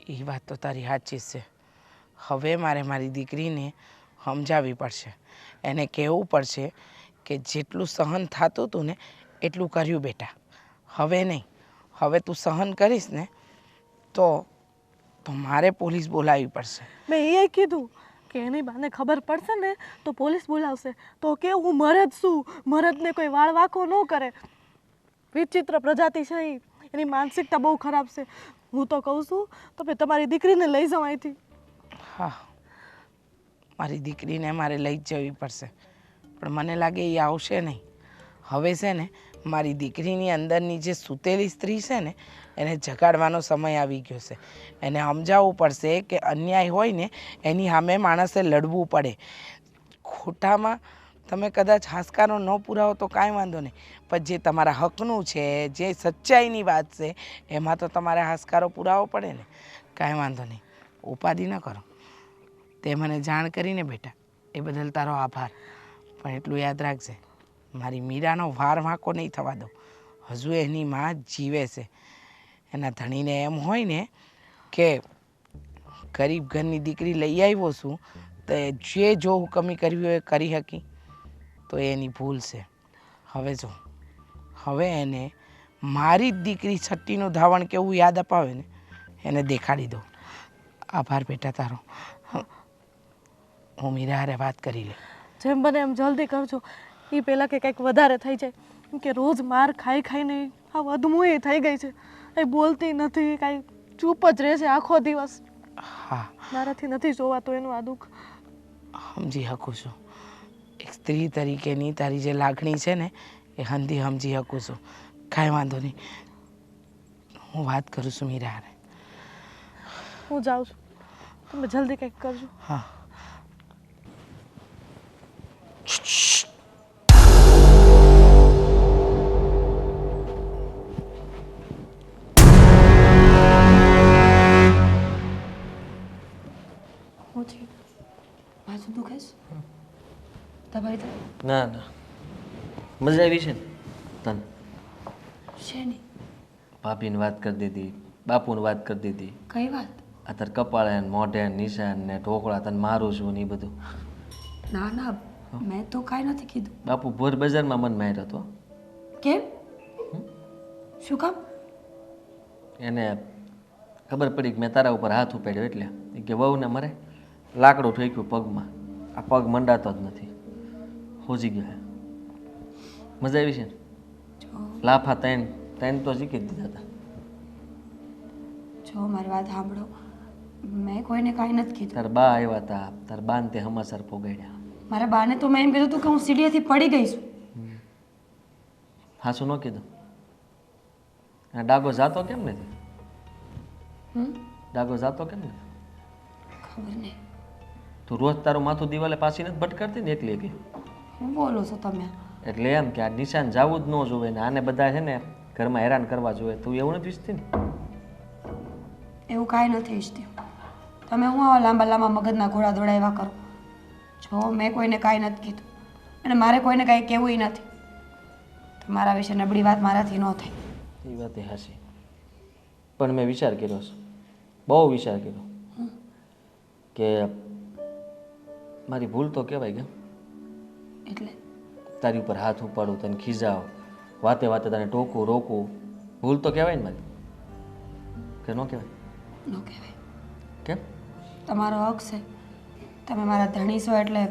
એ વાત તો તારી સાચી છે. હવે મારે મારી દીકરીને સમજાવવી પડશે, એને કહેવું પડશે કે જેટલું સહન થતું હતું ને એટલું કર્યું બેટા, હવે નહીં. હવે તું સહન કરીશ ને તો મારે પોલીસ બોલાવવી પડશે. મેં એ કીધું કે એની બાને ખબર પડશે ને તો પોલીસ બોલાવશે તો કે હું મરદ છું, મરદને કોઈ વાળ વાંકો ન કરે. વિચિત્ર પ્રજાતિ છે એ, એની માનસિકતા બહુ ખરાબ છે. હું તો કહું છું તમે તમારી દીકરીને લઈ જાઓ અહીંથી. હા મારી દીકરીને મારે લઈ જ જવી પડશે. પણ મને લાગે એ આવશે નહીં. હવે છે ને મારી દીકરીની અંદરની જે સૂતેલી સ્ત્રી છે ને એને જગાડવાનો સમય આવી ગયો છે. એને સમજાવવું પડશે કે અન્યાય હોય ને એની સામે માણસે લડવું પડે. ખોટામાં તમે કદાચ હાશકારો ન પુરાવો તો કાંઈ વાંધો નહીં, પણ જે તમારા હકનું છે, જે સચ્ચાઈની વાત છે, એમાં તો તમારે હાશકારો પુરાવો પડે ને. કાંઈ વાંધો નહીં, ઉપાધિ ન કરો. તે મને જાણ કરીને બેટા, એ બદલ તારો આભાર. પણ એટલું યાદ રાખજે, મારી મીરાનો વાર વાંકો નહીં થવા દો. હજુ એની માં જીવે છે. એના ધણીને એમ હોય ને કે ગરીબ ઘરની દીકરી લઈ આવ્યો છું તો જે જો હુકમી કરવી હોય એ કરી શકી, તો એની ભૂલ છે. હવે જો હવે એને મારી જ દીકરી છઠ્ઠીનું ધાવણ કેવું યાદ અપાવે ને એને દેખાડી દો. આભાર બેટા તારો. હું મીરા હારે વાત કરી લે. જેમ બને એમ જલ્દી કરજો. એ પહેલાં કે કંઈક વધારે થઈ જાય. કેમ કે રોજ માર ખાઈ ખાઈને આ વધમું થઈ ગઈ છે. એ બોલતી નથી, કાંઈ ચૂપ જ રહે છે આખો દિવસ. હા, મારાથી નથી જોવાતું એનું આ દુઃખ. સમજી શકું છું. એક સ્ત્રી તરીકેની તારી જે લાગણી છે ને એ હંધી સમજી શકું છું. કાંઈ વાંધો નહીં, હું વાત કરું છું મીરા હારે. હું જાઉં છું, તમે જલ્દી કંઈક કરજો. હા. હું થયું? માથું દુખે છે? દબાઈ દે. ના ના, મજા આવી છે ને તને? શેની? ભાભીની વાત કરી દીધી, બાપુની વાત કરી દીધી. કઈ વાત? આ તાર કપાળે ને મોઢે ને નિશાન ને ઢોકળા તને મારું છું ને એ બધું. ના ના, મેં તો કાંઈ નથી કીધું. બાપુ ભોર બજારમાં મન માર્યો હતો. કેમ? શું કામ? એને ખબર પડી કે મેં તારા ઉપર હાથ ઉપાડ્યો એટલે એ કે વહુને મરે લાકડું ઠોક્યું પગમાં. આ પગ મંડાતો જ નથી, હોજી ગયો. મજા આવી છે ને? લાફા ત્રણ તો શીખી જ દીધા હતા. જો મારી વાત સાંભળો, મેં કોઈને કાંઈ નથી કીધું. તાર બા આવ્યા હતા, તાર બાને તે હમાસર પોગાડ્યા. મારા બાને તો મેં એમ કીધું હતું કે હું સીડીએથી પડી ગઈ છું. હાસું ન કીધું? આ ડાગો જાતો કેમ નથી? ડાગો જાતો કેમ નથી? ખબર નહીં. તું રોજ તારું માથું દિવાલે પાછી નથી ભટકાડતી ને એકલી એકલી? હું બોલો છો તમે? એટલે એમ કે આ નિશાન જવું જ ન જોવે ને આને બધા છે ને ઘરમાં હેરાન કરવા જોઈએ. તું એવું નથી ઈચ્છતી ને? એવું કાંઈ નથી ઈચ્છતી. તમે હું આવા લાંબા લાંબા મગજના ઘોડા દોડાવ્યા કરો. જો મેં કોઈને કાંઈ નથી કીધું અને મારે કોઈને કાંઈ કહેવું નથી. તમારા વિશે નબળી વાત મારાથી ન થાય. એ વાત એ હાચી, પણ મેં વિચાર કર્યો છે, બહુ વિચાર કર્યો કે મારી ભૂલ તો કહેવાય કે એટલે તારી ઉપર હાથ ઉપાડું, તને ખીજાવ, વાતે વાતે તને ટોકું રોકું, ભૂલ તો કહેવાય ને મારી? કે ન કહેવાય? ન કહેવાય. કેમ? તમારો હક છે. તમે મારા ધણી છો એટલે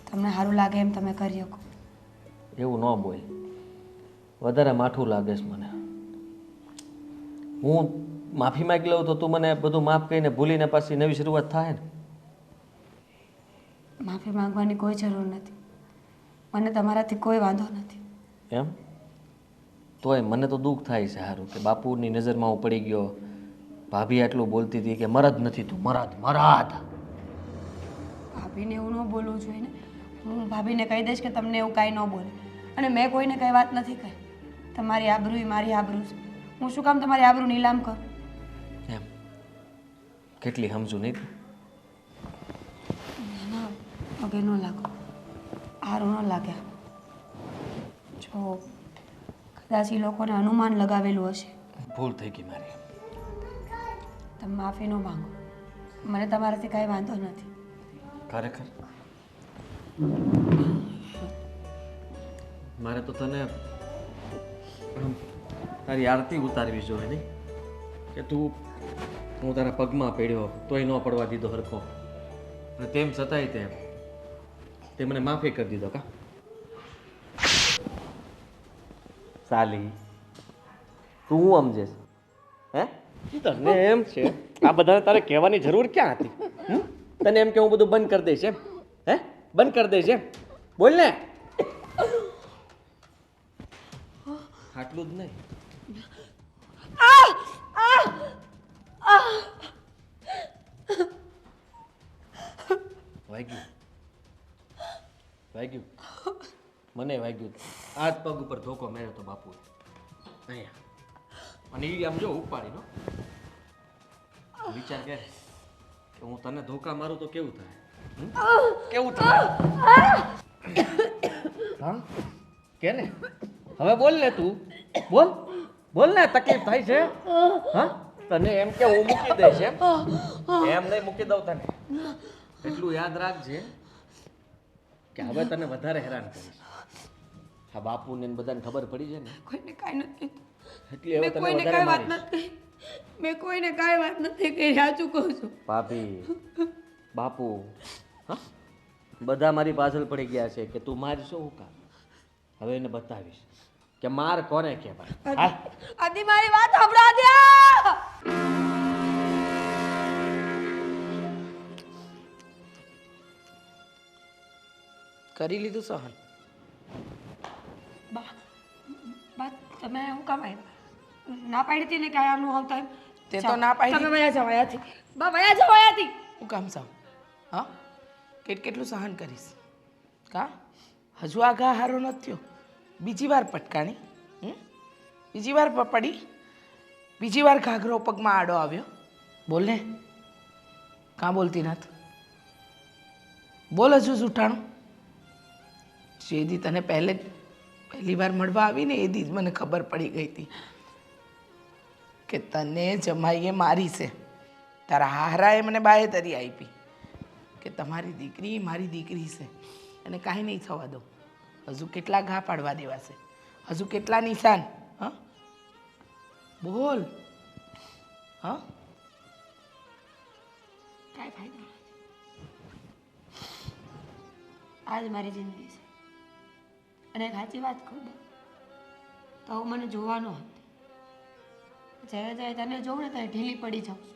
તમને સારું લાગે એમ તમે કરી શકો. એવું ન બોલ, વધારે માઠું લાગે છે મને. હું માફી માંગી લઉં તો તું મને બધું માફ કરીને ભૂલીને પાછી નવી શરૂઆત થાય ને? માફી માંગવાની કોઈ જરૂર નથી. મને તમારાથી કોઈ વાંધો નથી. એમ? તોય મને તો દુઃખ થાય છે સારું કે બાપુની નજરમાં હું પડી ગયો. ભાભી આટલું બોલતી હતી કે મરદ નથી તું, મરદ મરદ. ભાભીને એવું ન બોલવું જોઈએ ને. હું ભાભીને કહી દઈશ કે તમને એવું કાંઈ ન બોલે. અને મેં કોઈને કંઈ વાત નથી કહી. તમારી આબરૂ એ મારી આબરૂ છે. હું શું કામ તમારી આબરૂ નીલામ કરું? એમ? કેટલી સમજુ નહીં તું? ના પગે ન લાગો, સારું ન લાગ્યા. જો કદાચ એ લોકોને અનુમાન લગાવેલું હશે. ભૂલ થઈ ગઈ મારી. તમે માફી ન માંગો. મને તમારાથી કાંઈ વાંધો નથી. ખરેખર મારે તો તને તારી આરતી ઉતારવી જોઈએ નહીં કે તું હું તારા પગમાં પડ્યો તોય ન પડવા દીધો હરખો, અને તેમ છતાંય તે મને માફી કરી દીધો. કા સાલી તું હું સમજે હે? તને એમ છે આ બધાને તારે કહેવાની જરૂર ક્યાં હતી? તને એમ કે હું બધું બંધ કરી દઈશ એમ? હે બંધ કરી દઈશ એમ બોલ ને આટલું જ નહીં વાગ્યું વાગ્યું મને વાગ્યું આ જ પગ ઉપર ધોકો મેર્યો તો બાપુ અહીંયા અને એ આમ જો ઉપાડી નો વિચાર કર કે હું તને ધોકા મારું તો કેવું થાય કેવું થાય હા કે ને હવે બોલ ને તું બોલ બોલ ને તકલીફ થાય છે હા તને એમ કે હું મૂકી દઈશ એમ નહીં મૂકી દઉં તને એટલું યાદ રાખજે કે હવે તને વધારે હેરાન કરીશ હા બાપુને ને બધાને ખબર પડી છે ને કોઈને કાંઈ નથી એટલે હવે તને કોઈને વધારે કાંઈ વાત મારીશ નથી મેં કોઈને કાંઈ વાત નથી કરી સાચું કહું છું ભાભી બાપુ હા બધા મારી પાછળ પડી ગયા છે કે તું મારશો હું કામ હવે એને બતાવીશ કે માર કોને કહેવાય હાલ આદિ મારી વાત સાંભળા દ્યા કરી લીધું સહન બા તમે હું કામ આવ્યા ના પાડી હતી ને કે આનું આવતા એમ તે તો ના પાડી તમે વયા જાવ અહીંયાથી બા વયા જાવ અહીંયાથી હું કામ સાવ હા કેટલું સહન કરીશ કા હજુ આ ઘા હારો નથી થયો બીજી વાર પટકાણી બીજી વાર પડી બીજી વાર ઘાઘરો પગમાં આડો આવ્યો બોલ ને કાં બોલતી નથી બોલ હજુ જૂઠાણું જેદી તને પહેલી વાર મળવા આવીને એ દી જ મને ખબર પડી ગઈ હતી કે તને જમાઈએ મારી છે તારા હારાએ મને બાહેધરી આપી કે તમારી દીકરી મારી દીકરી છે અને કાંઈ નહીં થવા દો હજુ કેટલા ઘા પાડવા દેવાશે હજુ કેટલા નિશાન હા બોલ હા કાંઈ ફાયદો નથી આજ મારી જિંદગી છે અને એક સાચી વાત કહું દઉં તો હું મને જોવાનો હતી જ્યારે જ્યારે તને જોઉં ને ત્યારે ઢીલી પડી જાઉં છું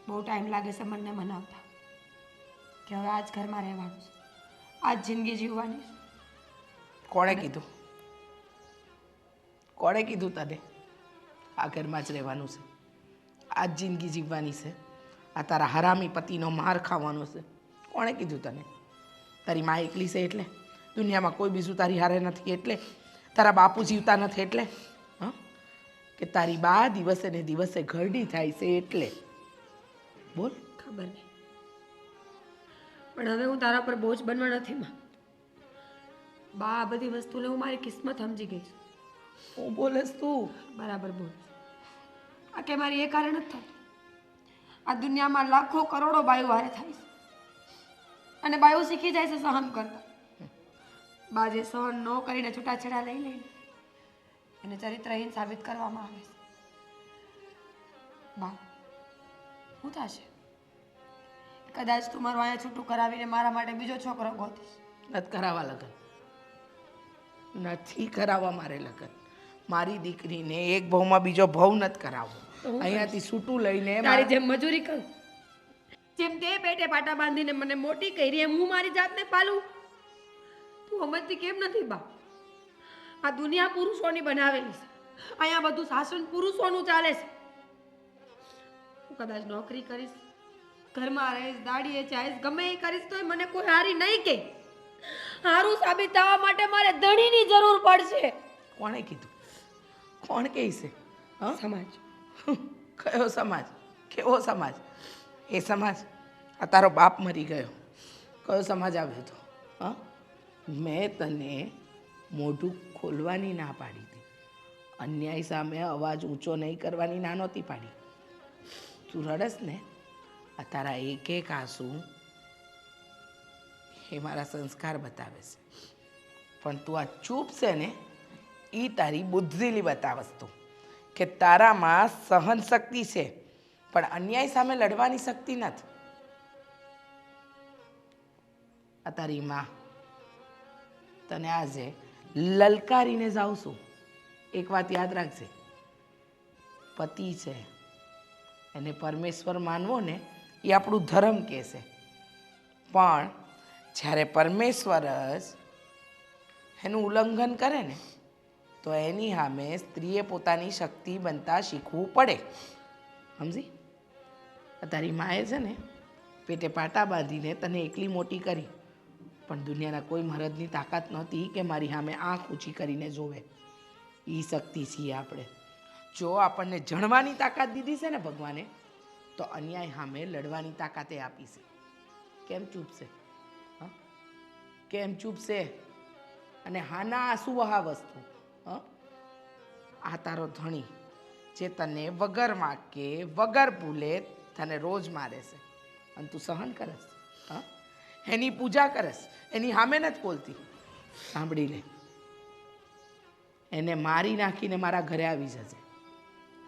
બહુ ટાઈમ લાગે છે મને મનાવતા કે હવે આજ ઘરમાં રહેવાનું છે આજ જિંદગી જીવવાની છે કોણે કીધું કોણે કીધું તને આ ઘરમાં જ રહેવાનું છે આ જ જિંદગી જીવવાની છે આ તારા હરામી પતિનો માર ખાવાનો છે કોણે કીધું તને તારી મા એકલી છે એટલે દુનિયામાં કોઈ બીજું તારી હારે નથી એટલે તારા બાપુ જીવતા નથી એટલે હા કે તારી બા દિવસે ને દિવસે ઘરડી થાય છે એટલે બોલ ખબર નહીં પણ હવે હું તારા પર બોજ બનવા નથી માં બા આ બધી વસ્તુને હું મારી કિસ્મત સમજી ગઈ છું હું બોલેસ તું બરાબર બોલ આ કે મારી એ કારણ જ થતું આ દુનિયામાં લાખો કરોડો બાયો હારે થાય છે અને બાયો શીખી જાય છે સહન કરતા બા જે સહન ન કરીને છૂટાછેડા લઈ લઈને એને ચરિત્રહીન સાબિત કરવામાં આવે છે બા શું થશે કદાચ તું મારું અહીંયા છૂટું કરાવીને મારા માટે બીજો છોકરો ગોતીશ નથી કરાવવા લગન નથી કરાવવા મારે લગન મારી દીકરીને એક ભાવમાં બીજો ભાવ નથી કરાવવો અહીંયાથી છૂટું લઈને તારી જેમ મજૂરી કરું જેમ તે પેટે પાટા બાંધીને મને મોટી કરી એમ હું મારી જાતને પાલું તું સમજતી કેમ નથી બા આ દુનિયા પુરુષોની બનાવેલી છે અહીંયા બધું શાસન પુરુષોનું ચાલે છે હું કદાચ નોકરી કરીશ ઘરમાં રહીશ દાડીએ ચાહીશ ગમે એ કરીશ તોય મને કોઈ હારી નહીં કે હારું સાબિત થવા માટે મારે ધણીની જરૂર પડશે કોણે કીધું કોણ કહે છે હા સમાજ કયો સમાજ કેવો સમાજ એ સમાજ આ તારો બાપ મરી ગયો કયો સમાજ આવ્યો હતો હા મેં તને મોઢું ખોલવાની ના પાડી હતી અન્યાય સામે અવાજ ઊંચો નહીં કરવાની ના નહોતી પાડી તું રડસ ને આ તારા એક એક આંસુ એ મારા સંસ્કાર બતાવે છે પણ તું આ ચૂપ છે ને એ તારી બુદ્ધિલી બતાવસ તું કે તારામાં સહન શક્તિ છે પણ અન્યાય સામે લડવાની શક્તિ નથી આ તારી માં તને આજે લલકારીને જાઉં છું એક વાત યાદ રાખજે પતિ છે એને પરમેશ્વર માનવો ને એ આપણું ધર્મ કહે છે પણ જ્યારે પરમેશ્વર જ એનું ઉલ્લંઘન કરે ને તો એની સામે સ્ત્રીએ પોતાની શક્તિ બનતા શીખવું પડે. સમજી? તારી માએ છે ને પેટે પાટા બાંધીને તને એકલી મોટી કરી, પણ દુનિયાના કોઈ મરદની તાકાત નહોતી કે મારી સામે આંખ ઊંચી કરીને જોવે. એ શક્તિ છીએ આપણે. જો આપણને જણવાની તાકાત દીધી છે ને ભગવાને, તો અન્યાય સામે લડવાની તાકાતે આપી છે. કેમ ચૂપશે? હા, કેમ ચૂપશે? અને હાના આંસુ વહા વસ્તુ. આ તારો ધણી જે તને વગર વાંકે વગર ભૂલે તને રોજ મારે છે અને તું સહન કરસ. હા, એની પૂજા કરસ, એની સામે નથી બોલતી. સાંભળી લે, એને મારી નાખીને મારા ઘરે આવી જશે.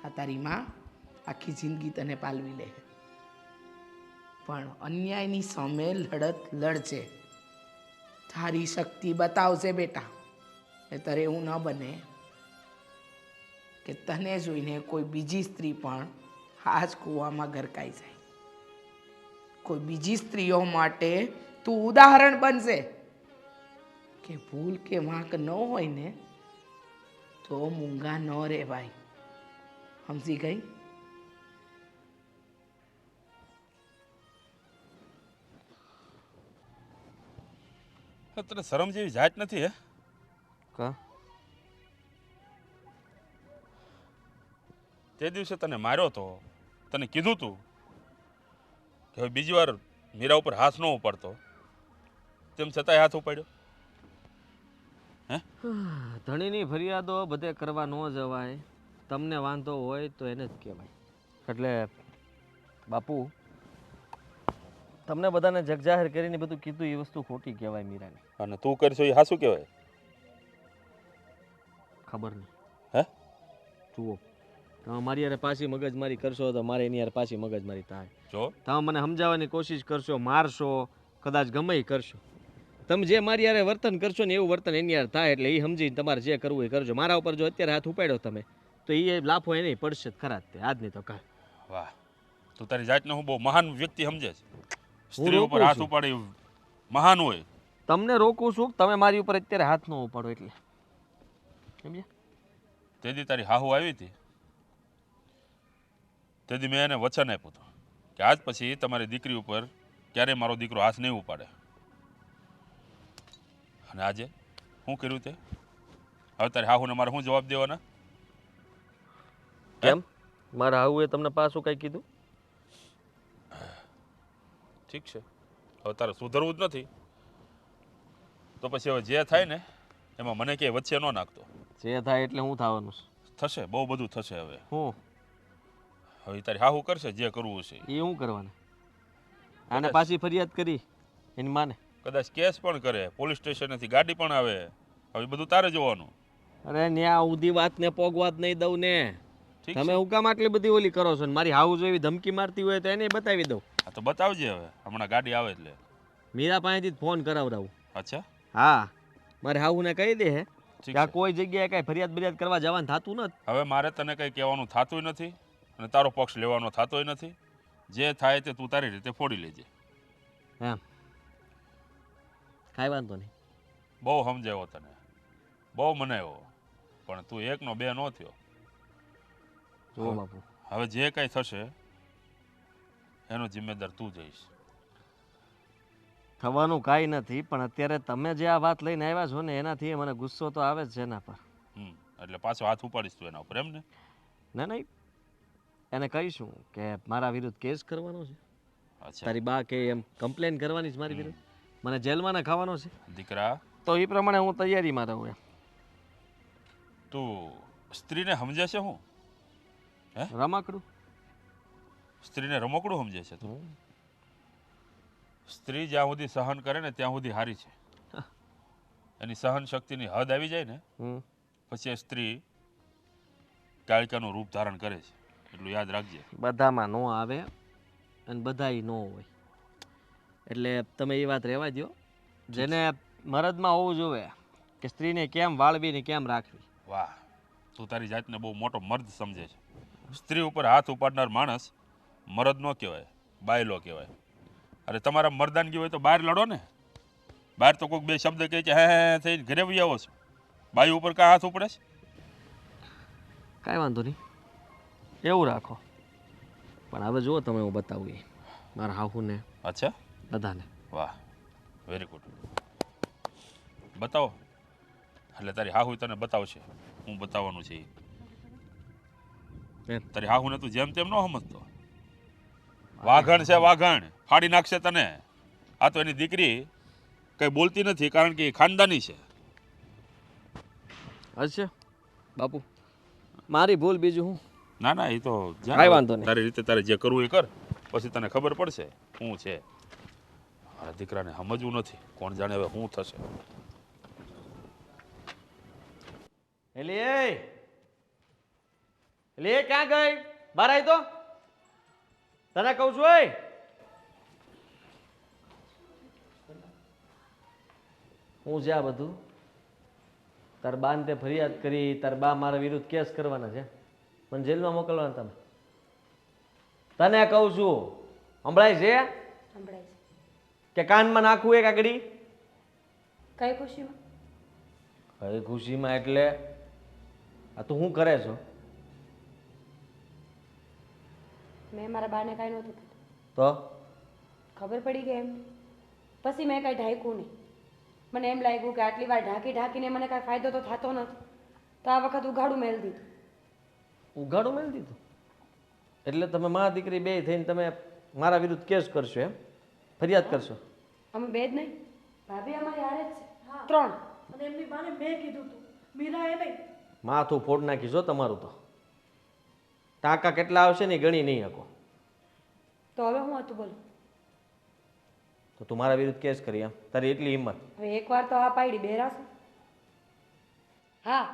આ તારી માં આખી જિંદગી તને પાલવી લે, પણ અન્યાયની સામે લડત લડજે. તારી શક્તિ બતાવશે બેટા. નહીંતર એવું ન બને કે તને જોઈને કોઈ બીજી સ્ત્રી પણ આ જ કૂવામાં ગરકાઈ જાય. કોઈ બીજી સ્ત્રીઓ માટે તું ઉદાહરણ બનશે કે ભૂલ કે વાંક ન હોય ને તો મૂંગા ન રહેવાય. સમજી ગઈ? તને શરમ જેવી જાત નથી હે? કા તે દિવસે તને માર્યો તો, તને કીધું તું કે હવે બીજી વાર મીરા ઉપર હાથ ન ઉપાડતો, તેમ છતાંય હાથ ઉપાડ્યો. ધણીની ફરિયાદો બધે કરવા ન જવાય. તમને વાંધો હોય તો એને જ કહેવાય. એટલે બાપુ, તમને બધાને જગજાહેર કરીને બધું કીધું એ વસ્તુ ખોટી કહેવાય મીરાને. અને તું કરશો એ હાસું કહેવાય? ખબર નહીં. હે? જુઓ, તમે મારી યારે પાછી મગજમારી કરશો તો મારે એની યાર પાછી મગજમારી થાય. જો તમે મને સમજાવવાની કોશિશ કરશો, મારશો, કદાચ ગમે એ કરશો. તમે જે મારી યારે વર્તન કરશો ને એવું વર્તન એની યાર થાય. એટલે એ સમજીને તમારે જે કરવું એ કરજો. મારા ઉપર જો અત્યારે હાથ ઉપાડ્યો તમે તો એ લાફો એને પડશે જ ખરા જ તે, આજ નહીં તો કાલ. વાહ, તું તારી જાતને હું બહુ મહાન વ્યક્તિ સમજે છે. સ્ત્રી રોકું ઉપર હાથ છું. ઉપાડી મહાન હોય. તમને રોકું છું, તમે મારી ઉપર અત્યારે હાથ ન ઉપાડો એટલે. સમજ્યા? તેથી તારી હાહુ આવી હતી, તેથી મેં એને વચન આપ્યું હતું કે આજ પછી તમારી દીકરી ઉપર ક્યારેય મારો દીકરો હાથ નહીં ઉપાડે. અને આજે શું કર્યું તે? હવે તારી હાહુને મારે શું જવાબ દેવાના? કેમ? મારા આવું એ તમને પાછું કઈ કીધું? ઠીક છે, હવે તારે સુધરવું જ નથી તો પછી હવે જે થાય ને એમાં મને ક્યાંય વચ્ચે ન નાખતો. જે થાય એટલે હું થવાનું છે? થશે, બહુ બધું થશે. હવે હું હવે તારી હાહુ કરશે જે કરવું છે. એ હું કરવાનું? આને પાછી ફરિયાદ કરી એની માને. કદાચ કેસ પણ કરે, પોલીસ સ્ટેશનેથી ગાડી પણ આવે. હવે બધું તારે જોવાનું. અરે ન્યા ઉધી વાત ને પોગવાત નહીં દઉં ને. ઠીક તમે હું કામ આટલી બધી ઓલી કરો છો ને મારી હાઉ જેવી ધમકી મારતી હોય તો એને બતાવી દઉં. હા તો બતાવજે. હવે હમણાં ગાડી આવે એટલે મીરા પાસેથી ફોન કરાવડાવું. અચ્છા, હા, મારે હાઉને કહી દે હે ઠીક કે આ છે. કોઈ જગ્યાએ કાંઈ ફરિયાદ કરવા જવાનું થતું નથી. હવે મારે તને કંઈ કહેવાનું થતું નથી અને તારો પક્ષ લેવાનો થતોય નથી. જે થાય તે તું તારી રીતે ફોડી લેજે. એમ કાંઈ વાંધો નહીં. બહુ સમજાવ્યો તને, બહુ મનાવ્યો, પણ તું એકનો બે ન થયો. જુઓ બાપુ, હવે જે કંઈ થશે એનો જિમ્મેદાર તું જઈશ. થવાનું કાંઈ નથી, પણ અત્યારે તમે જે આ વાત લઈને આવ્યા છો ને એનાથી મને ગુસ્સો તો આવે જ છે એના પર. એટલે પાછો હાથ ઉપાડીશ તું એના ઉપર, એમ ને? ના નહીં, એને કહીશું કે મારા વિરુદ્ધ કેસ કરવાનો છે. અચ્છા તારી બા કે એમ કમ્પ્લેન કરવાની છે મારી વિરુદ્ધ, મને જેલમાં ના ખાવાનો છે. દીકરા, તો એ પ્રમાણે હું તૈયારીમાં રહું એમ. તું સ્ત્રીને સમજે છે? હું રમાકડું સ્ત્રીને રમકડું સમજે છે તું? સ્ત્રી જ્યાં સુધી સહન કરે ને ત્યાં સુધી હારી છે. એની સહન શક્તિની હદ આવી જાય ને પછી એ સ્ત્રી કાળિકાનું રૂપ ધારણ કરે છે. એટલું યાદ રાખજે. બધામાં ન આવે અને બધાય ન હોય, એટલે તમે એ વાત રહેવા દો. જેને મરદમાં હોવું જોઈએ કે સ્ત્રીને કેમ વાળવી ને કેમ રાખવી. વાહ, તું તારી જાતને બહુ મોટો મર્દ સમજે છે. સ્ત્રી ઉપર હાથ ઉપાડનાર માણસ મરદ ન કહેવાય, બાયલો કહેવાય. અરે તમારા મર્દાનગી હોય તો બહાર લડો ને. બહાર તો કોઈક બે શબ્દ કહે છે હે થઈને ઘરે વહી આવો છો. બાઈ ઉપર કાં હાથ ઉપડે છે? કાંઈ વાંધો નહીં, એવું રાખો. પણ હવે જુઓ તમે, હું બતાવું એ મારા હાહુને અચ્છા, બધાને. વાહ, વેરી ગુડ. બતાવો. એટલે તારી હાહુ તને બતાવશે, હું બતાવવાનું છે. તારી હાહુને તું જેમ તેમ ન સમજતો. વાઘણ છે, વાઘણ ફાડી નાખશે તને. આ તો એની દીકરી કઈ બોલતી નથી કારણ કે એ ખાનદાની છે. અચ્છા બાપુ, મારી ભૂલ, બીજું હું. ના ના, એ તો કાંઈ વાંધો નહીં. તારી રીતે તારે જે કરવું એ કર, પછી તને ખબર પડશે શું છે. આ દીકરાને સમજવું નથી, કોણ જાણે હવે શું થશે. એલી એ ક્યાં ગઈ? બહાર આવી તો, તને કહું છું. ઓય હું છે આ બધું? તાર બાને તે ફરિયાદ કરી, તાર બા મારા વિરુદ્ધ કેસ કરવાના છે, મને જેલમાં મોકલવાના તમે. તને કહું છું, સંભળાય છે સંભળાય કે કાનમાં નાખવું એક આગળ? છે કઈ ખુશીમાં? કઈ ખુશીમાં એટલે આ તું શું કરે છો? મેં મારા બાને કાંઈ નહોતું કીધું. તો ખબર પડી ગઈ એમ, પછી મેં કાંઈ ઢાંક્યું નહીં. મને એમ લાગ્યું કે આટલી વાર ઢાંકીને મને કાંઈ ફાયદો તો થતો નથી, તો આ વખત ઉઘાડું મેળ દીધું. ઉઘાડું મેળ દીધું એટલે તમે મા દીકરી બે થઈને તમે મારા વિરુદ્ધ કેસ કરશો એમ? ફરિયાદ કરશો? અમે બે જ નહીં, ભાભી અમારી હારે જ છે, 3. અને એમની બાને મેં કીધું હતું, મીરાએ નહીં. માથું ફોડ નાખીશો તમારું તો. ટાંકા કેટલા આવશે ને એ ગણી નહીં શકો. તો હવે હું હતું બોલો? તો તું મારા વિરુદ્ધ કેસ કરી એમ? તારી એટલી હિંમત? હવે એકવાર તો હા પાડી, બેરાશું. હા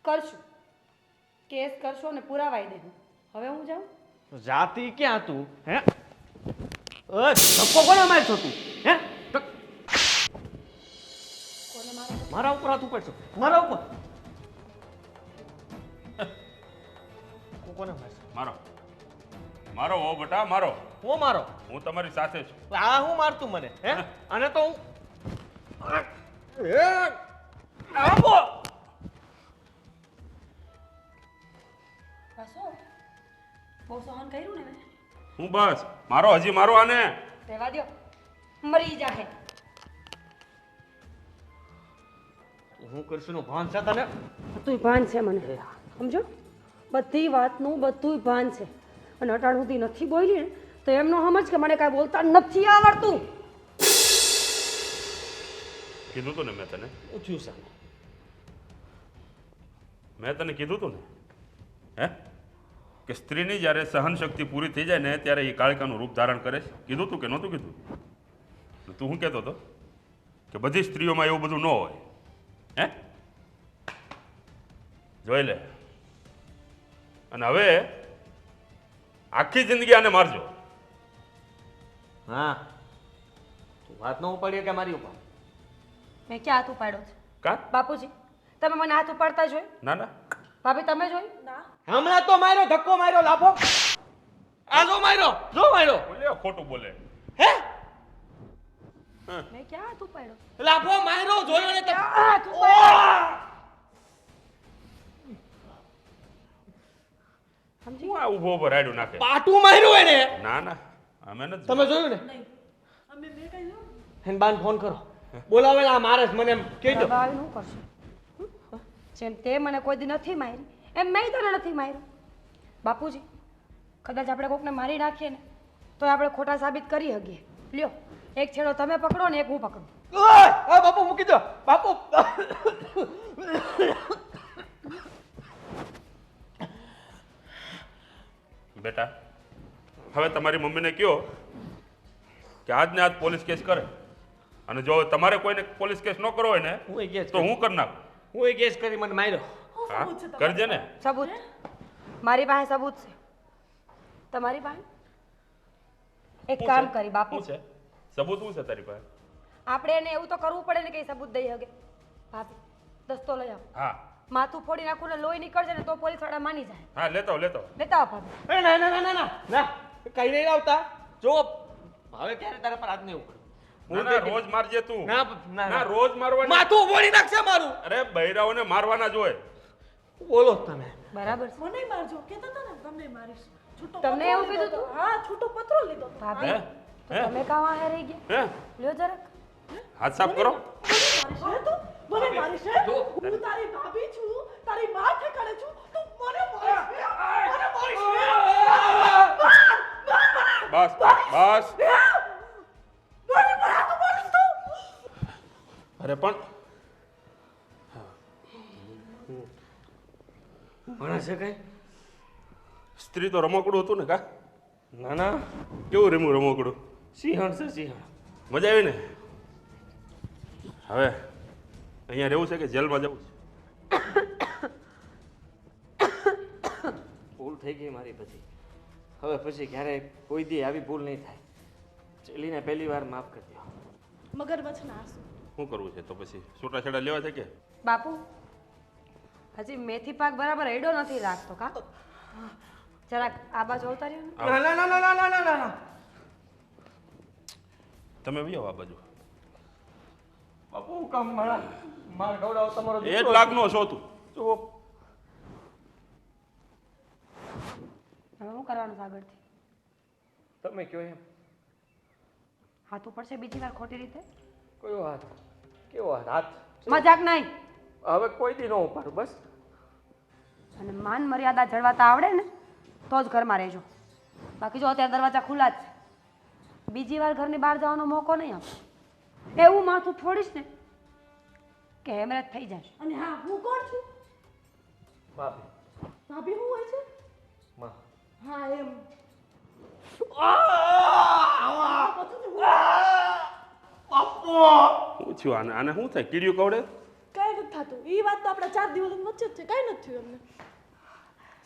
કરશું, કેસ કરશો ને પુરાવાઈ દેવું. હવે હું જાઉં? જાતિ ક્યાં તું? હે ધક્કો કોને મારશો તું? હે મારા ઉપર હાથ ઉપાડશો? મારા ઉપર કોને મારશો? મારો મારો ઓ બટા મારો. હું મારો? હું તમારી સાથે છું. આ હું મારતું મને? હે અને તો હું આવો. બહુ સહન કર્યું ને મેં. હું બસ મારો, હજી મારો આને. રહેવા દ્યો, મરી જાહે. હું કરશું નું ભાન છે તને? બધુંય ભાન છે મને, સમજો? બધી વાતનું બધુંય ભાન છે. અને અટાણ સુધી નથી બોલી ને તો એમનો સમજ કે મને કાંઈ બોલતા નથી આવડતું. કીધું તું ને મેં તને. પૂછ્યું છે મેં તને કીધું તું ને હે કે સ્ત્રીની જ્યારે સહન શક્તિ પૂરી થઈ જાય ને ત્યારે એ કાળિકાનું રૂપ ધારણ કરે છે. કીધું તું કે નહોતું કીધું? તું શું કહેતો હતો કે બધી સ્ત્રીઓમાં એવું બધું ન હોય? હે જોઈ લે. અને હવે આખી જિંદગી આને મારજો. હા, તું વાત ન ઉપાડીએ કે મારી ઉપર? મેં ક્યાં હાથ ઉપાડ્યો છે? કા બાપુજી તમે મને હાથ ઉપાડતા જોઈ? ના ના, ભાભી તમે જોઈ? ના, હમણાં તો માર્યો, ધક્કો માર્યો, લાફો. આ જો માર્યો, જો માર્યો. બોલે ખોટું બોલે. હે મેં ક્યાં હાથ ઉપાડ્યો? લાફો માર્યો, જોયો ને તમે? હાથ ઉપાડ્યો. સમજી હું આ ઊભો ઊભો રાયડું નાખે. પાટું માર્યું એને. ના ના, અમે નથી. તમે જોયું ને? નહીં. અમે મેં કઈ જોયું? એને બાન ફોન કરો, બોલાવે ને. આ મારે મને એમ કહી દો. ભાભી શું કરશો? જેમ તે મને કોઈ દી નથી મારી એમ મેં તને નથી માર્યો. બાપુજી કદાચ આપણે કોકને મારી નાખીએ ને તો આપણે ખોટા સાબિત કરી શકીએ. લ્યો, એક છેડો તમે પકડો ને એક હું પકડું. ઓય, બાપુ મૂકી દો, બાપુ. બેટા હવે તમારી મમ્મીને કહો કે આજને આજ પોલીસ કેસ કરે. અને જો તમારે કોઈને પોલીસ કેસ ન કરવો હોય ને હું એ કેસ તો હું કરી નાખું. હું એ કેસ કરી મને માર્યો. હા કરજે ને. સબૂત મારી પાસે સબૂત છે. તમારી પાસે એક શું કામ છે? કરી બાપુ, શું છે સબૂત? શું છે તારી પાસે? આપણે એને એવું તો કરવું પડે ને કે ઈ સબૂત દઈ શકે. ભાભી દસ્તો લઈ આવો. હા માથું ફોડી નાખું ને લોહી નીકળશે ને તો પોલીસ વાળા માની જાય. હા લેતો લેતો. લેતા આવો ભાભી. એ ના ના ના ના ના ના, કઈ નહીં આવતા. જો હવે ક્યારે તારા પર હાથ નહીં ઉપાડું. ના, ના, રોજ મારજે તું. ના, ના, ના, રોજ મારવાની. માથું બોળી નાખશે મારું. અરે બૈરાઓને મારવાના જ હોય. બોલો તમે. બરાબર છે. મને મારજો કહેતા હતા ને તમને મારીશ છૂટો તમને પત્રો એવું લીધો કીધું હતો. હા છૂટો પત્રો લીધો હતો. ભાભી હે? તો હે? તમે કાં વાહે રહી ગયા હે? લ્યો જરાક હાથ સાફ કરો. મારીશ હે તું મને મારીશ હે હું તારી ભાભી છું તારી માં ઠેકાણે છું તું મને મારીશ હે? મને મારીશ હે? બસ બસ. મને મારા મારીશ તું અરે પણ ભણે છે કઈ? સ્ત્રી તો રમકડું હતું ને કા? ના ના, કેવું રમ્યું રમકડું? સિંહણ છે સિંહણ. મજા આવી ને? હવે અહીંયા રહેવું છે કે જેલમાં જવું છે? ભૂલ થઈ ગઈ મારી પછી. હવે પછી ક્યારેય કોઈ દી આવી ભૂલ નહીં થાય. ચેલીને પહેલી વાર માફ કરી દો. મગરમચ્છના આંસુ શું કરવું છે તો પછી? છૂટાછેડા લેવા છે કે? બાપુ હજી મેથી પાક બરાબર એડો નથી રાખતો કા જરાક આ બાજુ અવતાર્યો ને ના ના ના ના ના ના ના ના. તમે બી આવો આ બાજુ. બાપુ કામ મારા માર ખવડાવો તમારો 1 લાખનો છો તું. જુઓ. હવે શું કરવાનું છે આગળથી તમે કયો એમ. હાથ પડશે બીજી વાર ખોટી રીતે કયો હાથ? કેવો હાથ? હાથ મજાક નહીં હવે કોઈ દી ન ઉપાડું બસ. અને માન મર્યાદા જળવાતા આવડે ને તો જ ઘરમાં રહેજો બાકી જો અત્યારે દરવાજા ખુલ્લા જ છે બીજી વાર ઘરની બહાર જવાનો મોકો નહીં આપો એવું માથું ફોડીશ ને કે હેમરેજ થઈ જાય અને હા હું કોણ છું ભાભી. ભાભી હું હોય છે માં. હા એમ શું થયું આને? આને શું થાય? કીડીયું કવડે? કઈ નથી થતું એ વાત તો આપણા 4 દિવસ વચ્ચે જ છે કઈ નથી થયું અમને હાલો.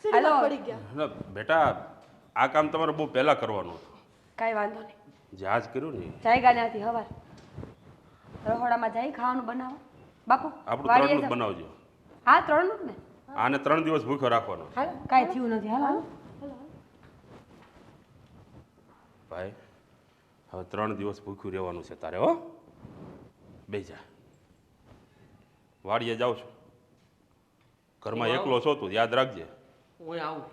સીડીમાં પડી ગયા ના, બેટા આ કામ તમારે બહુ પહેલા કરવાનું હતું. કાંઈ વાંધો નહીં જે આજ કર્યું ને જાયગા ત્યાંથી હવાર રહોડામાં જઈ ખાવાનું બનાવો બાપુ આપણું વાડીએ 3નું જાઓ. બનાવજો. હા 3નું જ ને આને 3 દિવસ ભૂખ્યો રાખવાનો. હાલો કાંઈ થયું નથી હાલો ભાઈ હવે 3 દિવસ ભૂખ્યું રહેવાનું છે તારે હો. બેસી જા. વાડીએ જાઉં છું. ઘરમાં એકલો છો તું યાદ રાખજે. હું આવું.